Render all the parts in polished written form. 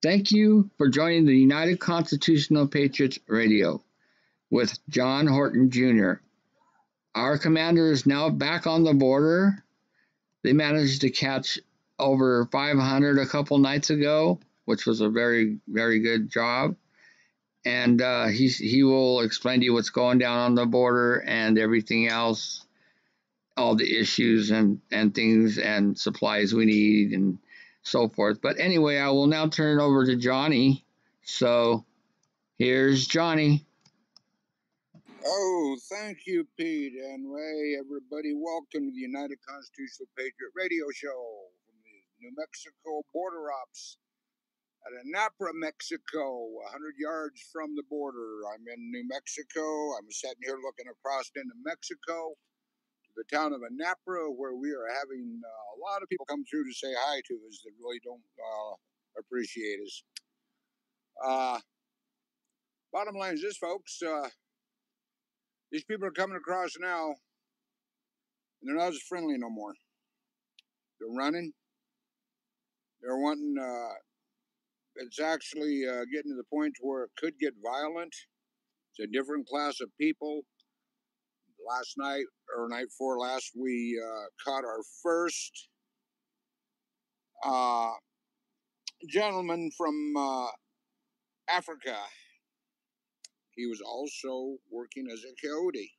Thank you for joining the United Constitutional Patriots Radio with John Horton Jr. Our commander is now back on the border. They managed to catch over 500 a couple nights ago, which was a very, very good job. And he will explain to you what's going down on the border and everything else, all the issues and things and supplies we need and so forth. But anyway, I will now turn it over to Johnny. So here's Johnny. Oh, thank you, Pete. And hey, everybody, welcome to the United Constitutional Patriot Radio Show from the New Mexico border ops at Anapra, Mexico, 100 yards from the border. I'm in New Mexico. I'm sitting here looking across into Mexico to the town of Anapra, where we are having a lot of people come through to say hi to us that really don't appreciate us. Bottom line is this, folks. These people are coming across now, and they're not as friendly no more. They're running. They're wanting, it's actually getting to the point where it could get violent. It's a different class of people. Last night, or night before last, we caught our first gentleman from Africa. He was also working as a coyote.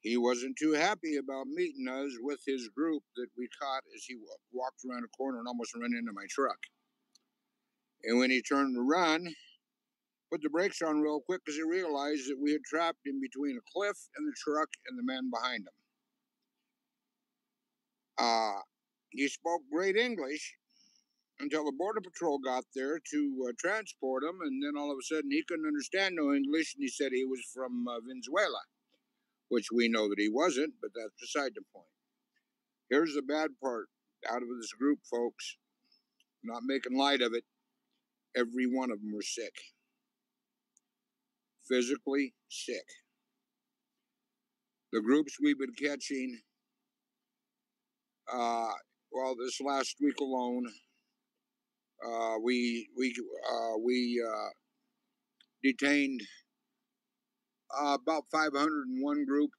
He wasn't too happy about meeting us with his group that we caught as he walked around a corner and almost ran into my truck. And when he turned to run, put the brakes on real quick because he realized that we had trapped him between a cliff and the truck and the man behind him. He spoke great English until the Border Patrol got there to transport him, and then all of a sudden he couldn't understand no English, and he said he was from Venezuela, which we know that he wasn't, but that's beside the point. Here's the bad part out of this group, folks. Not making light of it. Every one of them were sick. Physically sick. The groups we've been catching, this last week alone, we detained about 501 group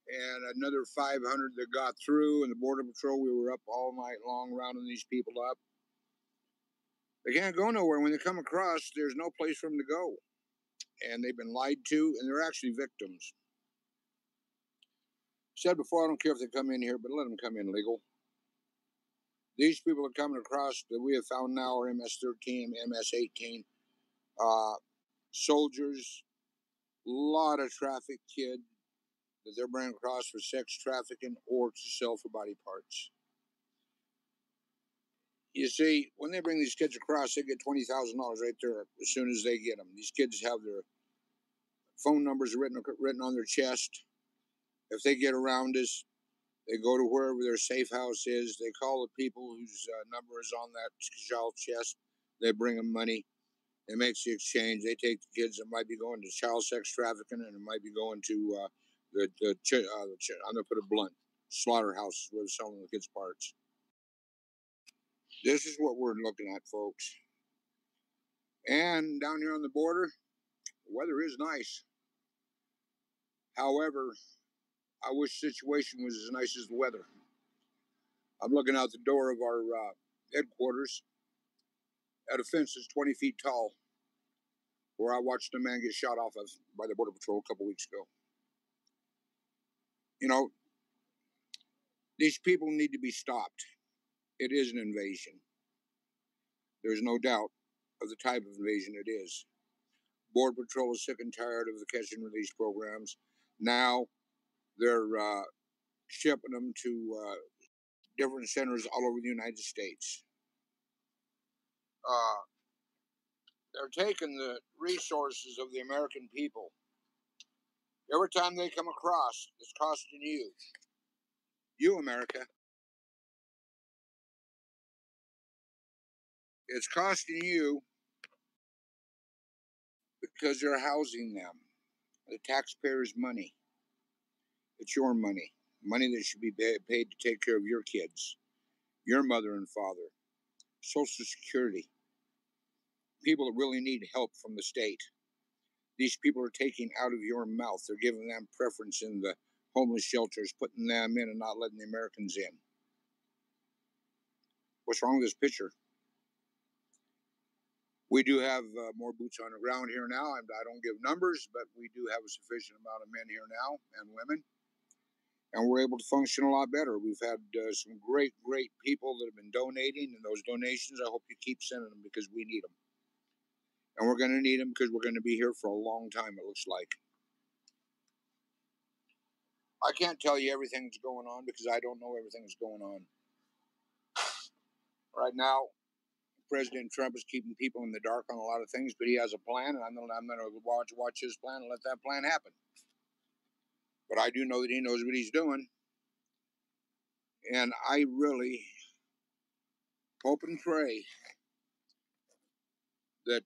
and another 500 that got through. And the Border Patrol, we were up all night long rounding these people up. They can't go nowhere. When they come across, there's no place for them to go. And they've been lied to, and they're actually victims. Said before, I don't care if they come in here, but let them come in legal. These people are coming across that we have found now are MS-13, MS-18, soldiers, a lot of traffic kid that they're bringing across for sex trafficking or to sell for body parts. You see, when they bring these kids across, they get $20,000 right there as soon as they get them. These kids have their phone numbers written on their chest. If they get around us, they go to wherever their safe house is. They call the people whose number is on that child chest. They bring them money. They make the exchange. They take the kids that might be going to child sex trafficking, and it might be going to I'm going to put it blunt, slaughterhouses where they're selling the kids' parts. This is what we're looking at, folks. And down here on the border, the weather is nice. However, I wish the situation was as nice as the weather. I'm looking out the door of our headquarters at a fence that's 20 feet tall, where I watched a man get shot off of by the Border Patrol a couple weeks ago. You know, these people need to be stopped. It is an invasion. There's no doubt of the type of invasion it is. Border Patrol is sick and tired of the catch and release programs. Now they're shipping them to different centers all over the United States. They're taking the resources of the American people. Every time they come across, it's costing you, America. It's costing you because you're housing them. The taxpayers' money. It's your money. Money that should be paid to take care of your kids, your mother and father, Social Security. people that really need help from the state. These people are taking out of your mouth. They're giving them preference in the homeless shelters, putting them in and not letting the Americans in. What's wrong with this picture? We do have more boots on the ground here now. I don't give numbers, but we do have a sufficient amount of men here now and women. And we're able to function a lot better. We've had some great, great people that have been donating, and those donations, I hope you keep sending them because we need them. And we're going to need them because we're going to be here for a long time, it looks like. I can't tell you everything that's going on because I don't know everything that's going on. Right now, President Trump is keeping people in the dark on a lot of things, but he has a plan, and I'm going to watch his plan and let that plan happen. But I do know that he knows what he's doing. And I really hope and pray that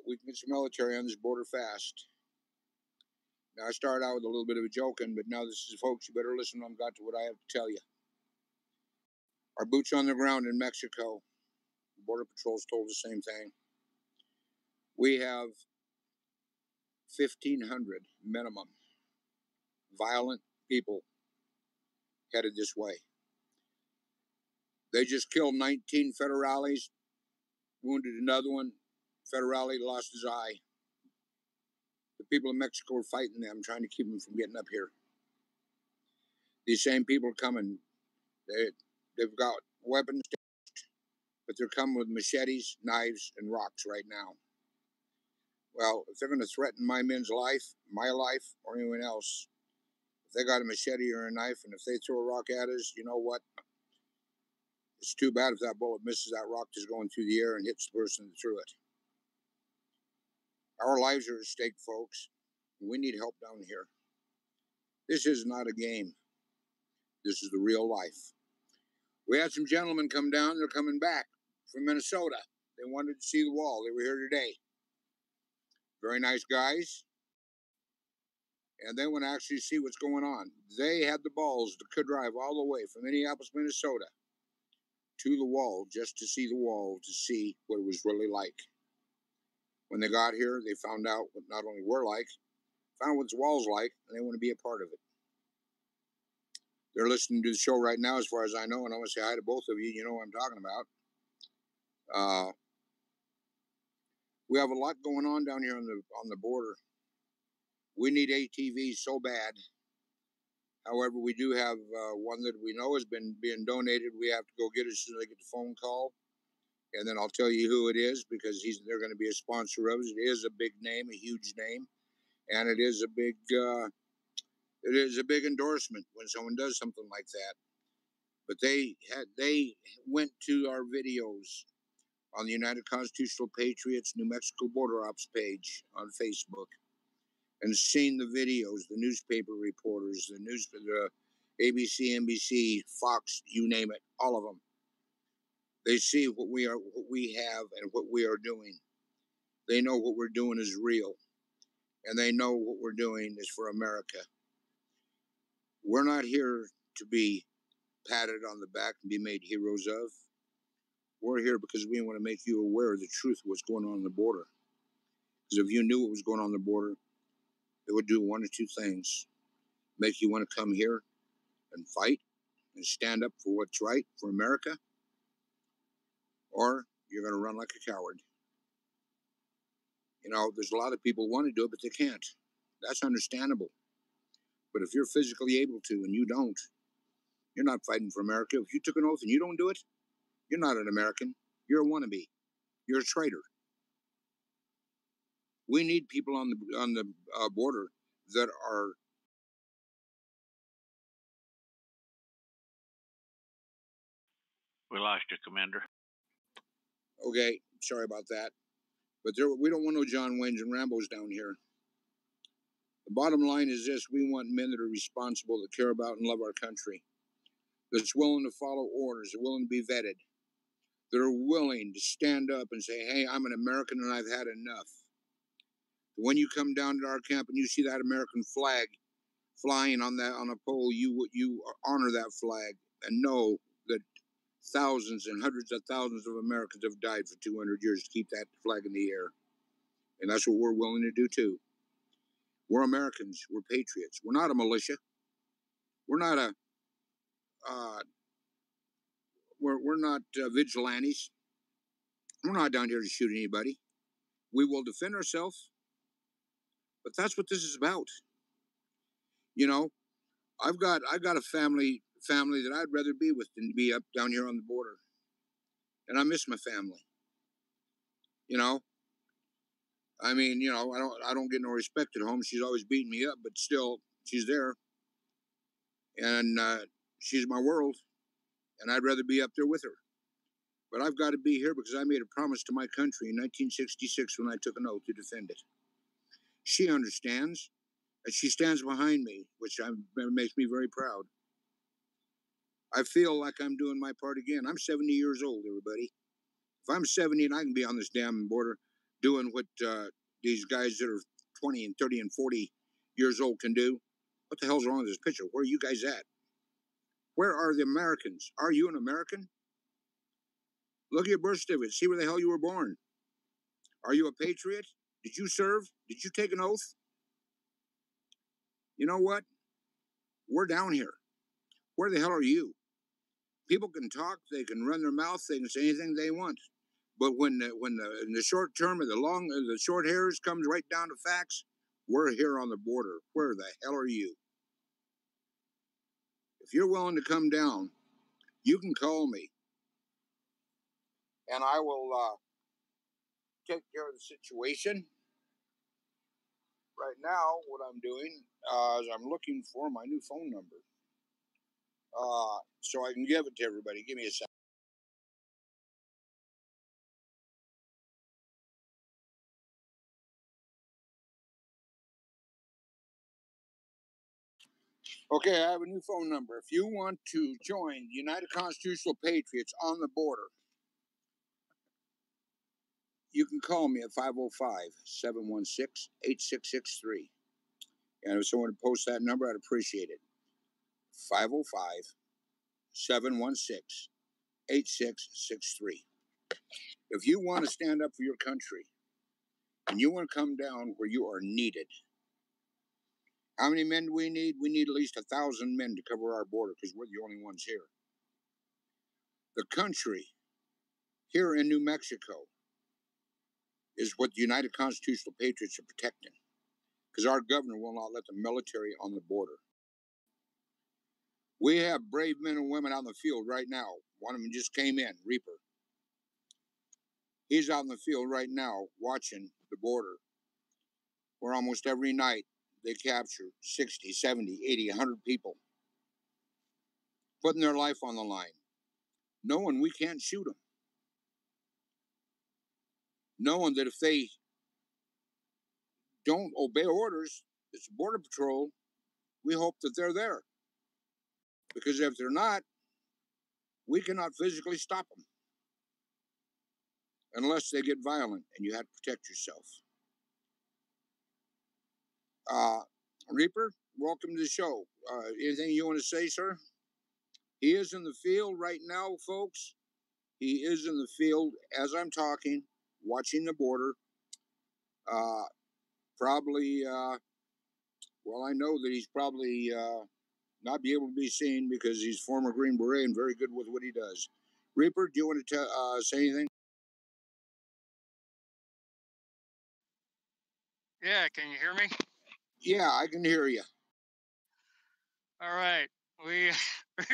we can get some military on this border fast. Now, I started out with a little bit of a joking, but now this is, folks, you better listen to what I have to tell you. Our boots on the ground in Mexico, Border Patrol's told the same thing. We have 1,500 minimum violent people headed this way. They just killed 19 federales, wounded another one. Federale lost his eye. The people in Mexico are fighting them, trying to keep them from getting up here. These same people are coming. They've got weapons, but they're coming with machetes, knives, and rocks right now. Well, if they're going to threaten my men's life, my life, or anyone else, if they got a machete or a knife, and if they throw a rock at us, you know what? It's too bad if that bullet misses that rock that's going through the air and hits the person that threw it. Our lives are at stake, folks. We need help down here. This is not a game. This is the real life. We had some gentlemen come down. They're coming back from Minnesota. They wanted to see the wall. They were here today. Very nice guys. And they want to actually see what's going on. They had the balls to drive all the way from Minneapolis, Minnesota to the wall just to see the wall, to see what it was really like. When they got here, they found out what not only we're like, found what the wall's like, and they want to be a part of it. They're listening to the show right now, as far as I know, and I want to say hi to both of you. You know what I'm talking about. We have a lot going on down here on the border. We need ATVs so bad. However, we do have one that we know has been being donated. We have to go get it as soon as I get the phone call. And then I'll tell you who it is, because they're going to be a sponsor of it. It is a big name, a huge name, and it is a big endorsement when someone does something like that. But they went to our videos on the United Constitutional Patriots New Mexico Border Ops page on Facebook and seen the videos, the newspaper reporters, the ABC, NBC, Fox, you name it, all of them. They see what we have and what we are doing. They know what we're doing is real, and they know what we're doing is for America. We're not here to be patted on the back and be made heroes of. We're here because we want to make you aware of the truth of what's going on the border. Because if you knew what was going on the border, it would do one or two things. Make you want to come here and fight and stand up for what's right for America, or you're going to run like a coward. You know, there's a lot of people who want to do it, but they can't. That's understandable. But if you're physically able to and you don't, you're not fighting for America. If you took an oath and you don't do it, you're not an American. You're a wannabe. You're a traitor. We need people on the border that are. We lost you, Commander. Okay, sorry about that. But we don't want no John Waynes and Rambos down here. The bottom line is this: we want men that are responsible, that care about and love our country, that's willing to follow orders, that are willing to be vetted, that are willing to stand up and say, hey, I'm an American and I've had enough. When you come down to our camp and you see that American flag flying on a pole, you honor that flag and know that thousands and hundreds of thousands of Americans have died for 200 years to keep that flag in the air. And that's what we're willing to do too. We're Americans. We're patriots. We're not a militia. We're not we're not vigilantes. We're not down here to shoot anybody. We will defend ourselves. But that's what this is about. You know, I've got a family that I'd rather be with than to be up down here on the border. And I miss my family. You know, I mean, you know, I don't get no respect at home. She's always beating me up, but still, she's there, and she's my world, and I'd rather be up there with her. But I've got to be here because I made a promise to my country in 1966 when I took an oath to defend it. She understands, and she stands behind me, which makes me very proud. I feel like I'm doing my part again. I'm 70 years old, everybody. If I'm 70 and I can be on this damn border doing what these guys that are 20 and 30 and 40 years old can do, what the hell's wrong with this picture? Where are you guys at? Where are the Americans? Are you an American? Look at your birth certificate. See where the hell you were born. Are you a patriot? Did you serve? Did you take an oath? You know what? We're down here. Where the hell are you? People can talk, they can run their mouth, they can say anything they want. But when in the short term or the short hairs comes right down to facts, we're here on the border. Where the hell are you? If you're willing to come down, you can call me, and I will take care of the situation. Right now, what I'm doing is I'm looking for my new phone number, so I can give it to everybody. Give me a second. Okay, I have a new phone number. If you want to join the United Constitutional Patriots on the border, you can call me at 505-716-8663. And if someone would post that number, I'd appreciate it. 505-716-8663. If you want to stand up for your country and you want to come down where you are needed, how many men do we need? We need at least 1,000 men to cover our border because we're the only ones here. The country here in New Mexico is what the United Constitutional Patriots are protecting because our governor will not let the military on the border. We have brave men and women out in the field right now. One of them just came in, Reaper. He's out in the field right now watching the border where almost every night they capture 60, 70, 80, 100 people, putting their life on the line, knowing we can't shoot them, knowing that if they don't obey orders, it's Border Patrol, we hope that they're there. Because if they're not, we cannot physically stop them unless they get violent, and you have to protect yourself. Reaper, welcome to the show. Anything you want to say, sir? He is in the field right now, folks. He is in the field as I'm talking, watching the border. Probably, well, I know that he's probably not be able to be seen because he's former Green Beret and very good with what he does. Reaper, do you want to say anything? Yeah, can you hear me? Yeah, I can hear you. All right, we're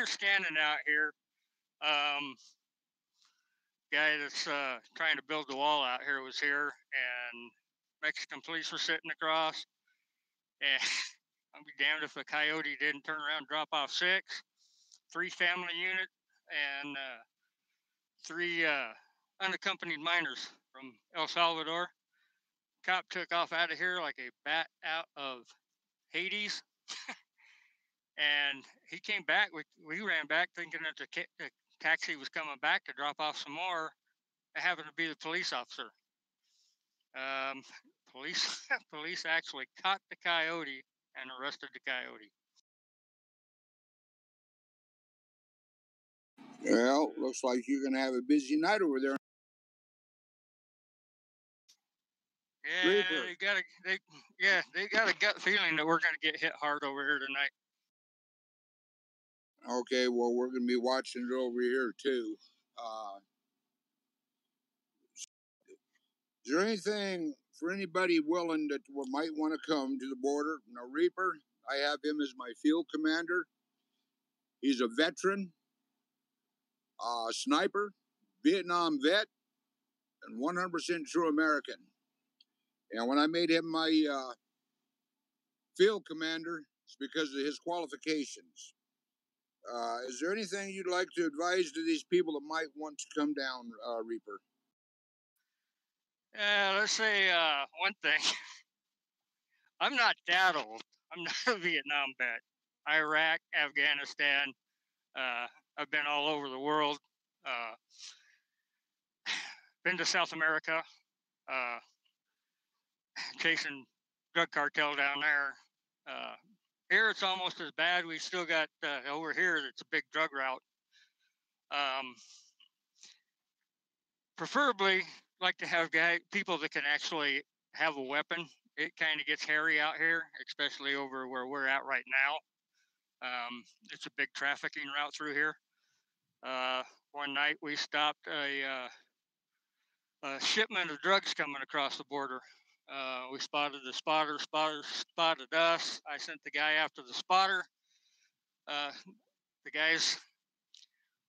standing out here. Guy that's trying to build the wall out here was here, and Mexican police were sitting across. And I'll be damned if a coyote didn't turn around and drop off 3 family units, and 3 unaccompanied minors from El Salvador. Cop took off out of here like a bat out of Hades. And he came back. We ran back thinking that the taxi was coming back to drop off some more. It happened to be the police officer. Police actually caught the coyote and arrested the coyote. Well, looks like you're going to have a busy night over there. Yeah, Reaper. they got a gut feeling that we're going to get hit hard over here tonight. Okay, well, we're going to be watching it over here, too. Is there anything for anybody willing that might want to come to the border? Now, Reaper, I have him as my field commander. He's a veteran, sniper, Vietnam vet, and 100% true American. And when I made him my field commander, it's because of his qualifications. Is there anything you'd like to advise to these people that might want to come down, Reaper? Let's say one thing. I'm not that old. I'm not a Vietnam vet. Iraq, Afghanistan. I've been all over the world. Been to South America. Chasing drug cartel down there. Here it's almost as bad. We still got over here. It's a big drug route. Preferably like to have people that can actually have a weapon. It kind of gets hairy out here, especially over where we're at right now. It's a big trafficking route through here. One night we stopped a shipment of drugs coming across the border. We spotted the spotter spotted us. I sent the guy after the spotter. The guys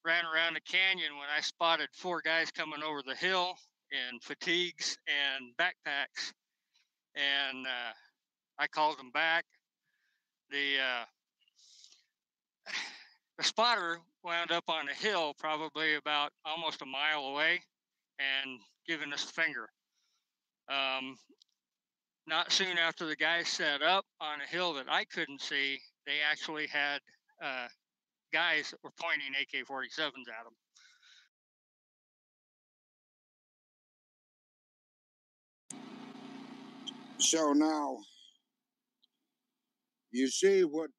ran around the canyon when I spotted 4 guys coming over the hill in fatigues and backpacks. And I called them back. The spotter wound up on a hill probably about almost a mile away and giving us the finger. Not soon after the guys set up on a hill that I couldn't see, they actually had guys that were pointing AK-47s at them. So now, you see what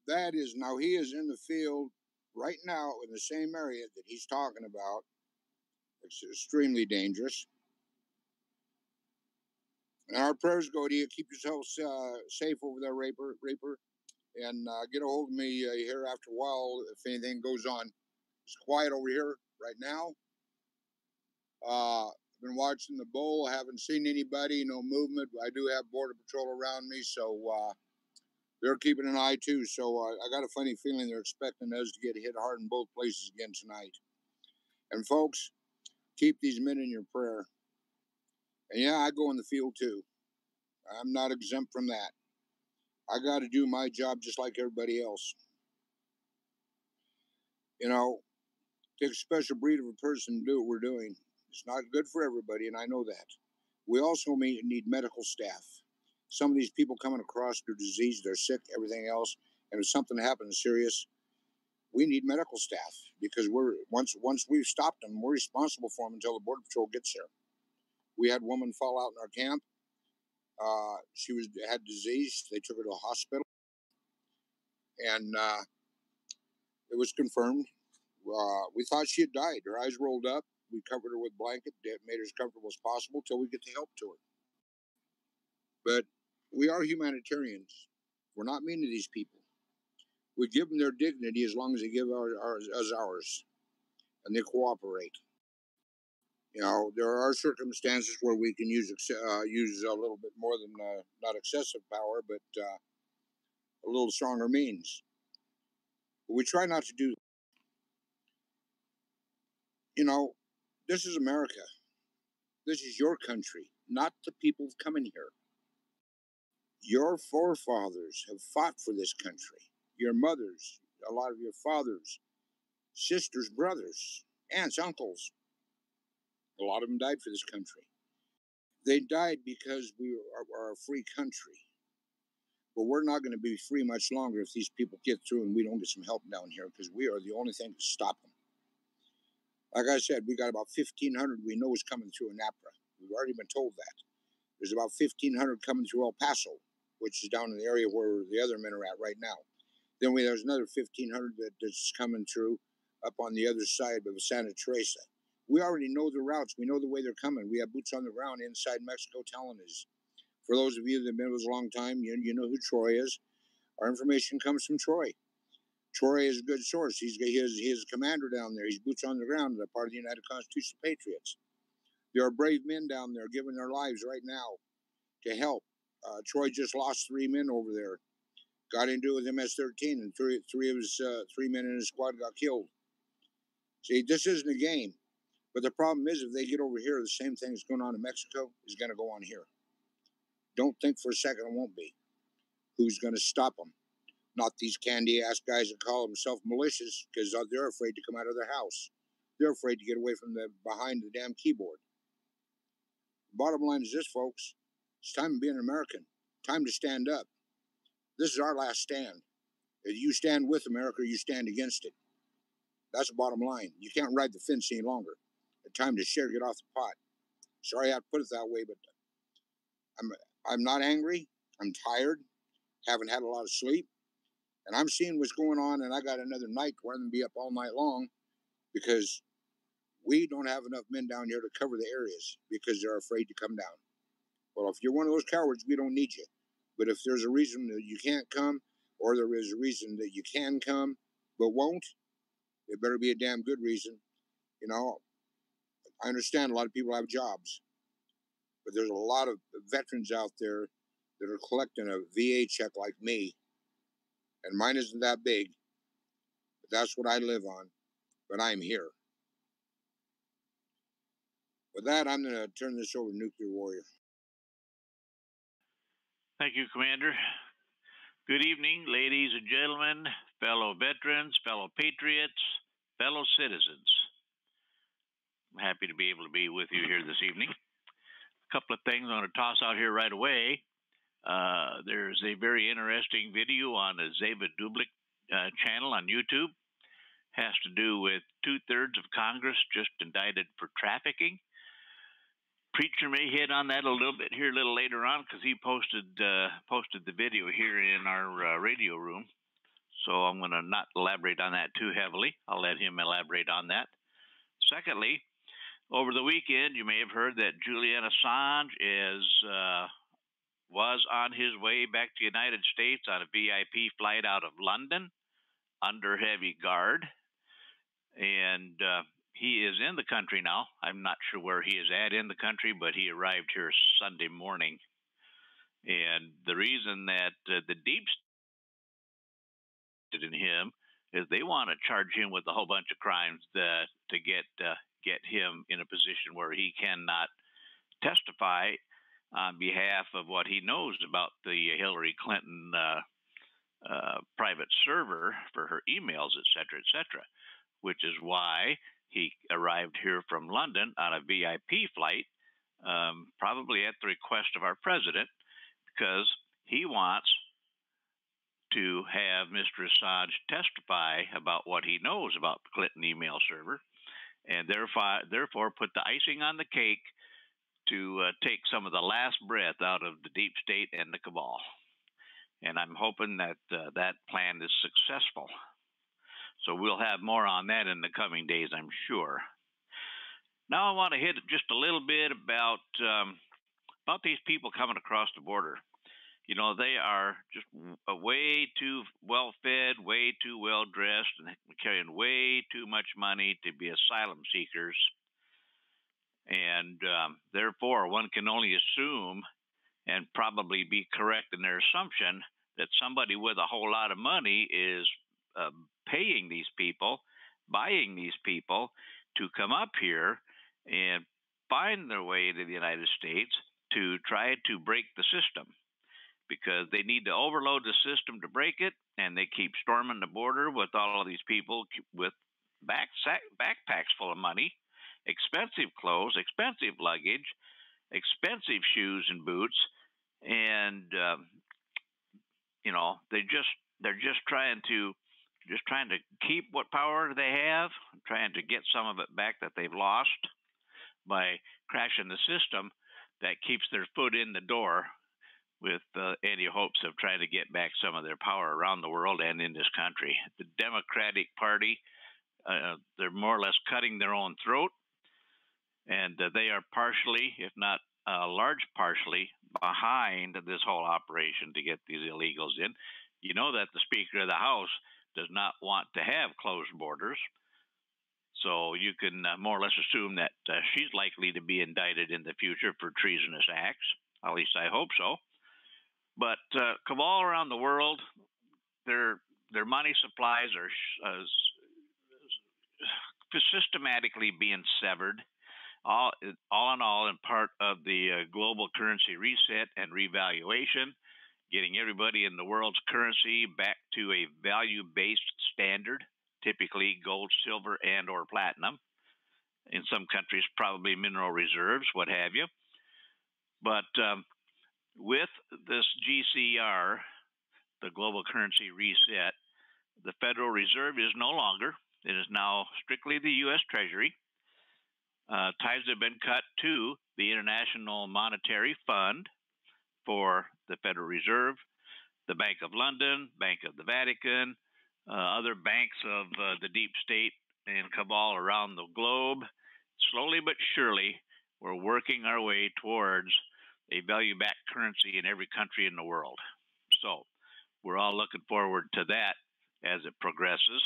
that is. Now, he is in the field right now in the same area that he's talking about. It's extremely dangerous. And our prayers go to you. Keep yourself safe over there, Reaper. And get a hold of me here after a while if anything goes on. It's quiet over here right now. I've been watching the bull. I haven't seen anybody, no movement. I do have Border Patrol around me, so they're keeping an eye too. So I got a funny feeling they're expecting us to get hit hard in both places again tonight. And folks, keep these men in your prayer. And yeah, I go in the field too. I'm not exempt from that. I got to do my job just like everybody else. You know, it takes a special breed of a person to do what we're doing. It's not good for everybody, and I know that. We also need medical staff. Some of these people coming across their disease, they're sick, everything else, and if something happens serious, we need medical staff because once we've stopped them, we're responsible for them until the Border Patrol gets there. We had a woman fall out in our camp. She had disease. They took her to a hospital, and it was confirmed. We thought she had died. Her eyes rolled up. We covered her with a blanket, made her as comfortable as possible till we get the help to her. But we are humanitarians. We're not mean to these people. We give them their dignity as long as they give us ours, and they cooperate. You know, there are circumstances where we can use a little bit more than not excessive power, but a little stronger means. But we try not to do. You know, this is America. This is your country, not the people coming here. Your forefathers have fought for this country. Your mothers, a lot of your fathers, sisters, brothers, aunts, uncles, a lot of them died for this country. They died because we are a free country. But we're not going to be free much longer if these people get through and we don't get some help down here because we are the only thing to stop them. Like I said, we got about 1,500 we know is coming through in NAPRA. We've already been told that. There's about 1,500 coming through El Paso, which is down in the area where the other men are at right now. Then there's another 1,500 that's coming through up on the other side of Santa Teresa. We already know the routes. We know the way they're coming. We have boots on the ground inside Mexico telling us. For those of you that have been with us a long time, you know who Troy is. Our information comes from Troy. Troy is a good source. He is a commander down there. He's boots on the ground. They're part of the United Constitutional Patriots. There are brave men down there giving their lives right now to help. Troy just lost 3 men over there. Got into it with MS-13, and three men in his squad got killed. See, this isn't a game. But the problem is, if they get over here, the same thing that's going on in Mexico is going to go on here. Don't think for a second it won't be. Who's going to stop them? Not these candy-ass guys that call themselves militias because they're afraid to come out of their house. They're afraid to get away from behind the damn keyboard. Bottom line is this, folks. It's time to be an American. Time to stand up. This is our last stand. If you stand with America, you stand against it. That's the bottom line. You can't ride the fence any longer. It's time to share, get off the pot. Sorry I have to put it that way, but I'm not angry. I'm tired. Haven't had a lot of sleep. And I'm seeing what's going on, and I got another night rather than be up all night long because we don't have enough men down here to cover the areas because they're afraid to come down. Well, if you're one of those cowards, we don't need you. But if there's a reason that you can't come, or there is a reason that you can come but won't, it better be a damn good reason. You know, I understand a lot of people have jobs, but there's a lot of veterans out there that are collecting a VA check like me. And mine isn't that big, but that's what I live on. But I'm here. With that, I'm going to turn this over to Nuclear Warrior. Thank you, Commander. Good evening, ladies and gentlemen, fellow veterans, fellow patriots, fellow citizens. I'm happy to be able to be with you here this evening. A couple of things I want to toss out here right away. There's a very interesting video on the Zeva Dublik channel on YouTube. Has to do with 2/3 of Congress just indicted for trafficking. Preacher may hit on that a little bit here a little later on because he posted the video here in our radio room. So I'm going to not elaborate on that too heavily. I'll let him elaborate on that. Secondly, over the weekend, you may have heard that Julian Assange was on his way back to the United States on a VIP flight out of London under heavy guard. And he is in the country now. I'm not sure where he is at in the country, but he arrived here Sunday morning. And the reason that the deep state in him is they want to charge him with a whole bunch of crimes to get him in a position where he cannot testify on behalf of what he knows about the Hillary Clinton private server for her emails, et cetera, which is why he arrived here from London on a VIP flight, probably at the request of our president, because he wants to have Mr. Assange testify about what he knows about the Clinton email server, and therefore put the icing on the cake to take some of the last breath out of the deep state and the cabal. And I'm hoping that that plan is successful. So we'll have more on that in the coming days, I'm sure. Now I want to hit just a little bit about these people coming across the border. You know, they are just way too well-fed, way too well-dressed, and carrying way too much money to be asylum seekers. And therefore, one can only assume and probably be correct in their assumption that somebody with a whole lot of money is paying these people, buying these people to come up here and find their way to the United States to try to break the system, because they need to overload the system to break it, and they keep storming the border with all of these people with backpacks full of money, expensive clothes, expensive luggage, expensive shoes and boots, and you know, they're just trying to keep what power they have, trying to get some of it back that they've lost by crashing the system that keeps their foot in the door, with any hopes of trying to get back some of their power around the world and in this country. The Democratic Party they're more or less cutting their own throat, and they are partially, if not large partially, behind this whole operation to get these illegals in. You know that the Speaker of the House does not want to have closed borders, so you can more or less assume that she's likely to be indicted in the future for treasonous acts. At least I hope so. But all around the world, their money supplies are systematically being severed. All in all, in part of the global currency reset and revaluation, getting everybody in the world's currency back to a value-based standard, typically gold, silver, and or platinum. In some countries, probably mineral reserves, what have you. But with this GCR, the global currency reset, the Federal Reserve is no longer. It is now strictly the U.S. Treasury. Ties have been cut to the International Monetary Fund for the Federal Reserve, the Bank of London, Bank of the Vatican, other banks of the deep state and cabal around the globe. Slowly but surely, we're working our way towards a value-backed currency in every country in the world. So we're all looking forward to that as it progresses.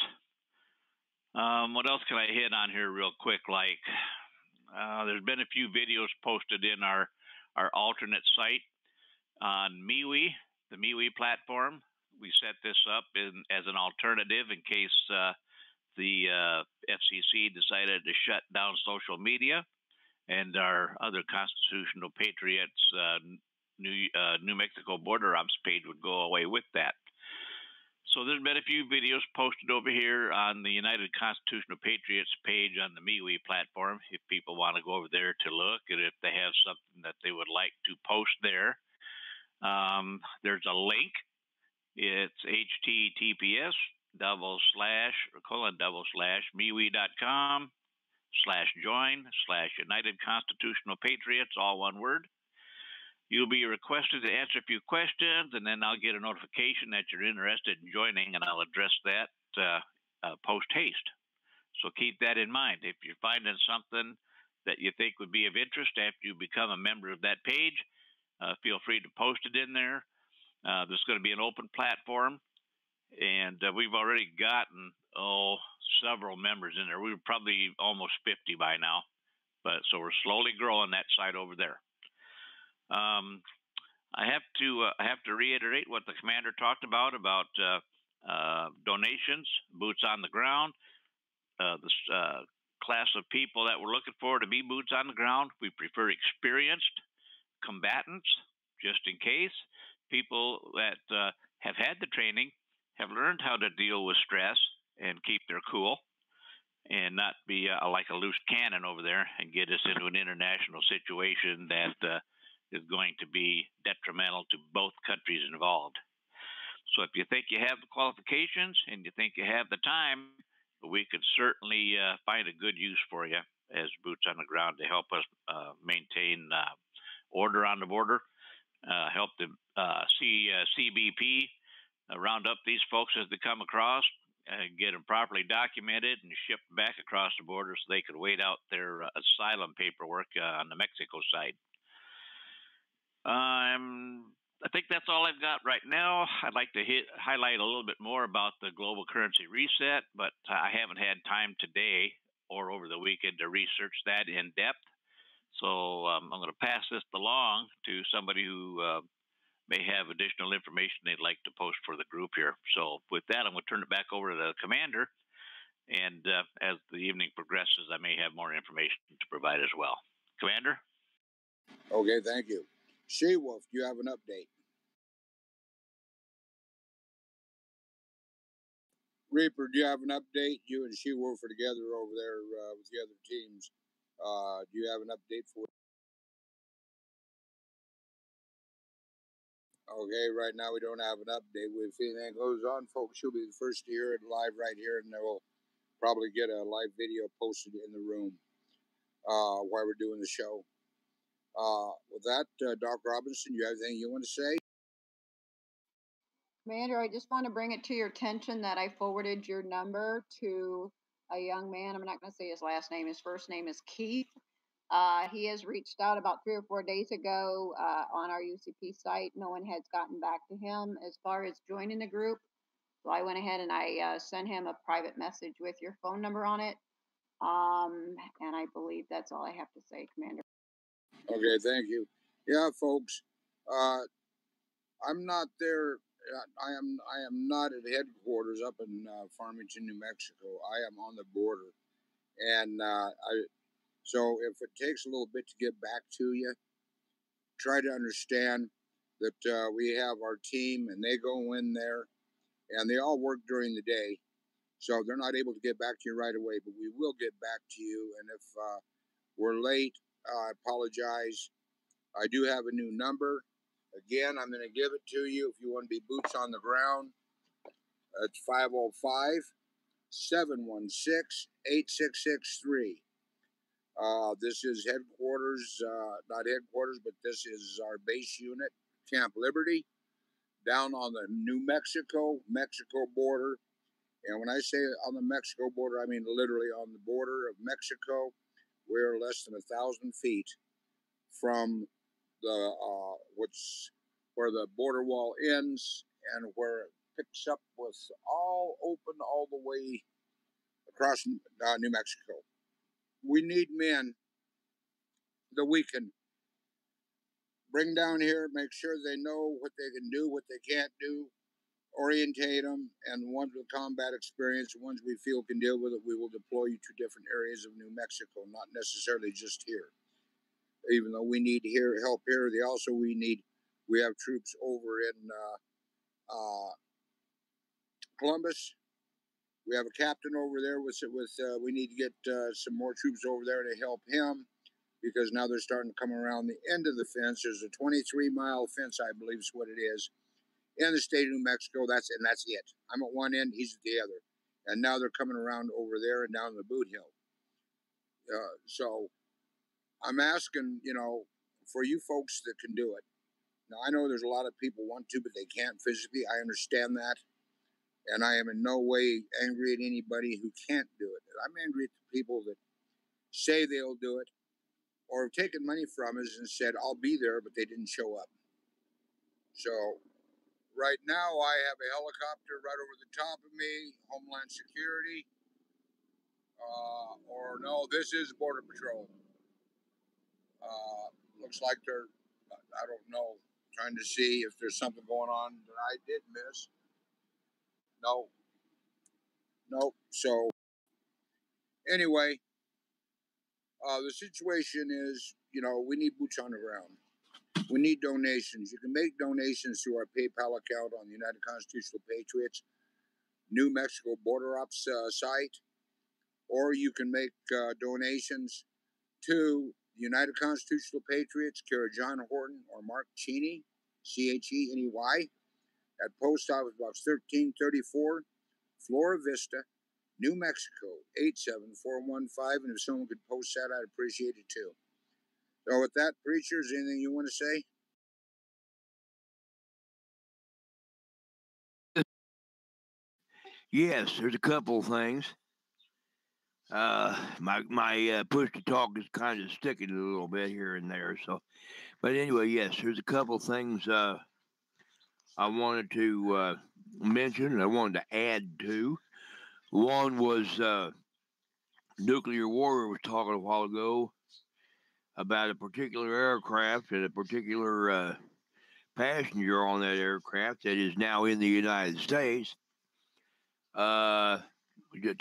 What else can I hit on here real quick? Like, there's been a few videos posted in our alternate site on MeWe, the MeWe platform. We set this up as an alternative in case the FCC decided to shut down social media, and our other Constitutional Patriots New Mexico Border Ops page would go away with that. So there's been a few videos posted over here on the United Constitutional Patriots page on the MeWe platform if people want to go over there to look, and if they have something that they would like to post there. There's a link. It's https://mewe.com/join/United Constitutional Patriots, all one word. You'll be requested to answer a few questions, and then I'll get a notification that you're interested in joining, and I'll address that post haste. So keep that in mind. If you're finding something that you think would be of interest after you become a member of that page, feel free to post it in there. This is going to be an open platform, and we've already gotten several members in there. We were probably almost 50 by now, but so we're slowly growing that site over there. I have to reiterate what the commander talked about donations, boots on the ground. This class of people that we're looking for to be boots on the ground, we prefer experienced combatants, just in case. People that have had the training, have learned how to deal with stress and keep their cool, and not be like a loose cannon over there and get us into an international situation that is going to be detrimental to both countries involved. So if you think you have the qualifications and you think you have the time, we could certainly find a good use for you as boots on the ground to help us maintain order on the border, help the CBP round up these folks as they come across, get them properly documented and shipped back across the border so they could wait out their asylum paperwork on the Mexico side. I think that's all I've got right now. I'd like to highlight a little bit more about the global currency reset, but I haven't had time today or over the weekend to research that in depth. So I'm going to pass this along to somebody who may have additional information they'd like to post for the group here. So with that, I'm going to turn it back over to the commander. And as the evening progresses, I may have more information to provide as well. Commander? Okay, thank you. She-Wolf, do you have an update? Reaper, do you have an update? You and She-Wolf are together over there with the other teams. Do you have an update for? Okay, right now we don't have an update. If anything goes on, folks, you'll be the first to hear it live right here, and we'll probably get a live video posted in the room while we're doing the show. With that, Doc Robinson, you have anything you want to say? Commander, I just want to bring it to your attention that I forwarded your number to a young man. I'm not going to say his last name. His first name is Keith. He has reached out about 3 or 4 days ago on our UCP site. No one has gotten back to him as far as joining the group. So I went ahead and I sent him a private message with your phone number on it. And I believe that's all I have to say, Commander. Okay, thank you. Yeah, folks, I'm not there. I am not at headquarters up in Farmington, New Mexico. I am on the border, and so if it takes a little bit to get back to you, try to understand that we have our team, and they go in there, and they all work during the day, so they're not able to get back to you right away. But we will get back to you, and if we're late, I apologize. I do have a new number. Again, I'm going to give it to you if you want to be boots on the ground. It's 505-716-8663. This is headquarters, not headquarters, but this is our base unit, Camp Liberty, down on the New Mexico border. And when I say on the Mexico border, I mean literally on the border of Mexico. We're less than 1,000 feet from the where the border wall ends and where it picks up with all open all the way across New Mexico. We need men that we can bring down here, make sure they know what they can do, what they can't do, orientate them, and the ones with combat experience, the ones we feel can deal with it, we will deploy you to different areas of New Mexico, not necessarily just here. Even though we need help here, we have troops over in Columbus. We have a captain over there we need to get some more troops over there to help him, because now they're starting to come around the end of the fence. There's a 23-mile fence, I believe is what it is, in the state of New Mexico. That's it. I'm at one end, he's at the other. And now they're coming around over there and down the boot hill. So I'm asking, for you folks that can do it. Now, I know there's a lot of people want to, but they can't physically. I understand that. And I am in no way angry at anybody who can't do it. I'm angry at the people that say they'll do it or have taken money from us and said, I'll be there, but they didn't show up. So right now I have a helicopter right over the top of me, Homeland Security. Or no, this is Border Patrol. Looks like they're, I don't know, trying to see if there's something going on that I did miss. No. So anyway, the situation is, we need boots on the ground. We need donations. You can make donations through our PayPal account on the United Constitutional Patriots New Mexico Border Ops site, or you can make donations to the United Constitutional Patriots, care of John Horton or Mark Cheney, Cheney, at Post Office Box 1334, FLORA, VISTA, New Mexico 87415. And if someone could post that, I'd appreciate it too. So with that, preachers, anything you want to say? Yes, there's a couple of things. My push to talk is kind of sticking a little bit here and there. So, but anyway, yes, there's a couple of things I wanted to mention. I wanted to add to. One was Nuclear Warrior was talking a while ago about a particular aircraft and a particular passenger on that aircraft that is now in the United States. To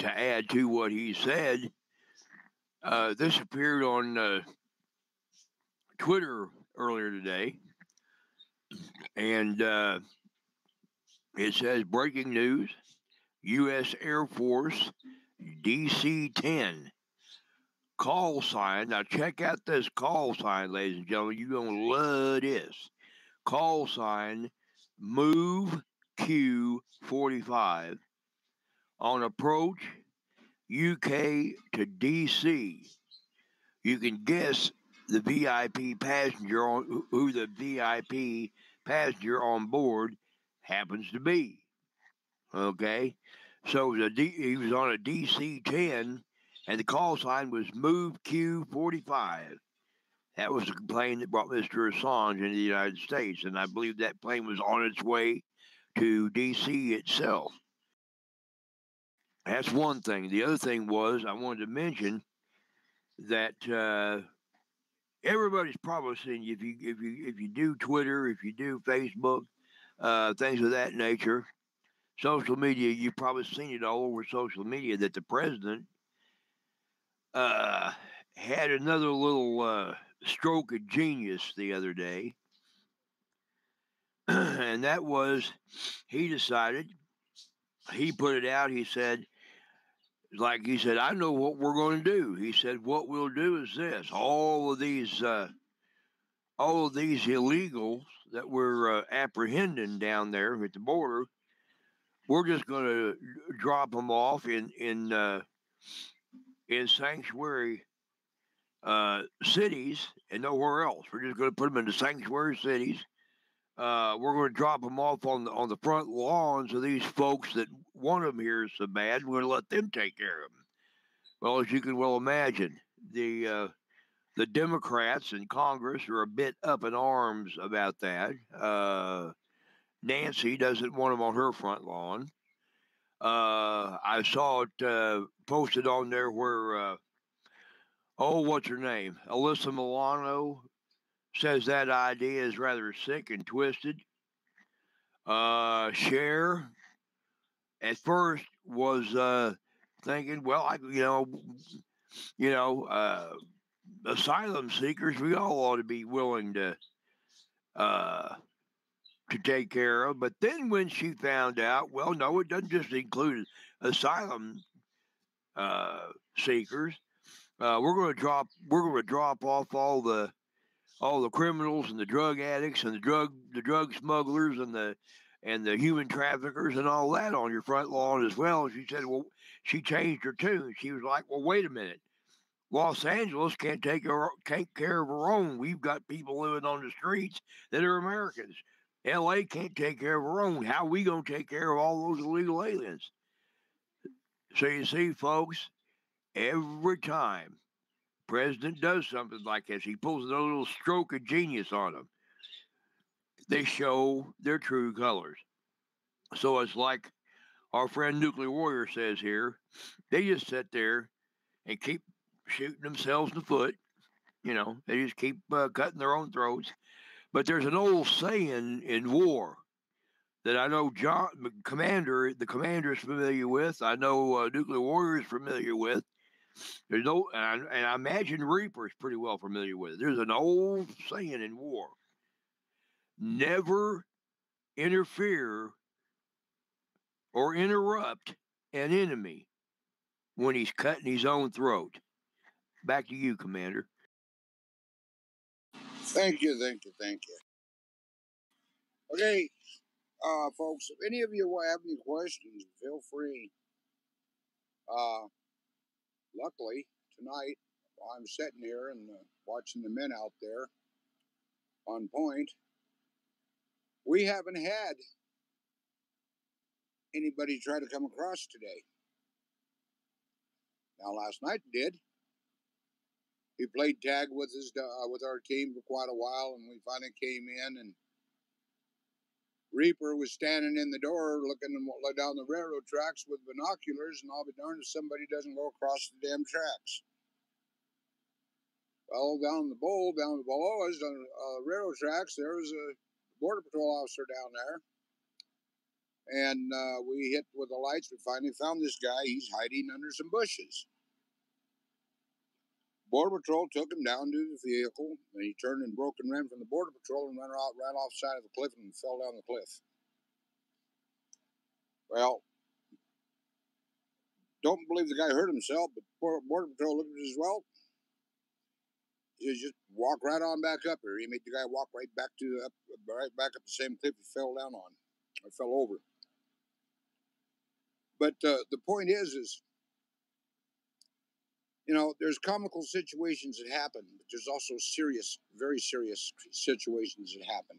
add to what he said, this appeared on Twitter earlier today, and it says, breaking news, U.S. Air Force DC-10 call sign. Now check out this call sign, ladies and gentlemen. You're going to love this. Call sign, Move Q45 on approach UK to DC. You can guess the VIP passenger on who the VIP passenger on board happens to be. Okay, So he was on a DC-10, and the call sign was Move Q-45. That was the plane that brought Mr. Assange into the United States, and I believe that plane was on its way to DC itself. That's one thing. The other thing was I wanted to mention that everybody's probably seen, if you do Twitter, if you do Facebook, things of that nature, social media, you've probably seen it all over social media that the president had another little stroke of genius the other day. And that was, he decided, he put it out, he said, I know what we're going to do. He said, what we'll do is this: all of these illegals that we're apprehending down there at the border, we're just going to drop them off in sanctuary cities and nowhere else. We're just going to put them in the sanctuary cities. We're going to drop them off on the front lawns of these folks that want them here so bad. We're going to let them take care of them. Well, as you can well imagine, the Democrats in Congress are a bit up in arms about that. Nancy doesn't want them on her front lawn. I saw it posted on there where, what's her name? Alyssa Milano says that idea is rather sick and twisted. Cher at first was thinking, well, asylum seekers, we all ought to be willing to take care of. But then when she found out, well, no, it doesn't just include asylum seekers. We're going to drop off all the criminals and the drug addicts and the drug smugglers and the human traffickers and all that on your front lawn as well. She said, well, she changed her tune. She was like, well, wait a minute. Los Angeles can't take care of her own. We've got people living on the streets that are Americans. LA can't take care of her own. How are we going to take care of all those illegal aliens? So you see, folks, every time President does something like this, he pulls a little stroke of genius on them. They show their true colors. So it's like our friend Nuclear Warrior says here, they just sit there and keep shooting themselves in the foot. They just keep cutting their own throats. But there's an old saying in war that I know the commander is familiar with. I know Nuclear Warrior is familiar with. And I imagine Reaper is pretty well familiar with it. There's an old saying in war: never interfere or interrupt an enemy when he's cutting his own throat. Back to you, Commander. Thank you. Okay, folks, if any of you have any questions, feel free. Luckily, tonight, while I'm sitting here and watching the men out there on point, we haven't had anybody try to come across today. Now, last night did. He played tag with our team for quite a while, and we finally came in, and Reaper was standing in the door looking down the railroad tracks with binoculars, and I'll be darned if somebody doesn't go across the damn tracks. Well, down below us on railroad tracks, there was a Border Patrol officer down there. And we hit with the lights. We finally found this guy. He's hiding under some bushes. Border Patrol took him down to the vehicle, and he turned and broke and ran from the Border Patrol and ran off the side of the cliff and fell down the cliff. Well, don't believe the guy hurt himself, but Border Patrol looked at it as well. He just walk right on back up here. He made the guy walk right back up the same cliff he fell down on, or fell over. But the point is, there's comical situations that happen, but there's also serious, very serious situations that happen.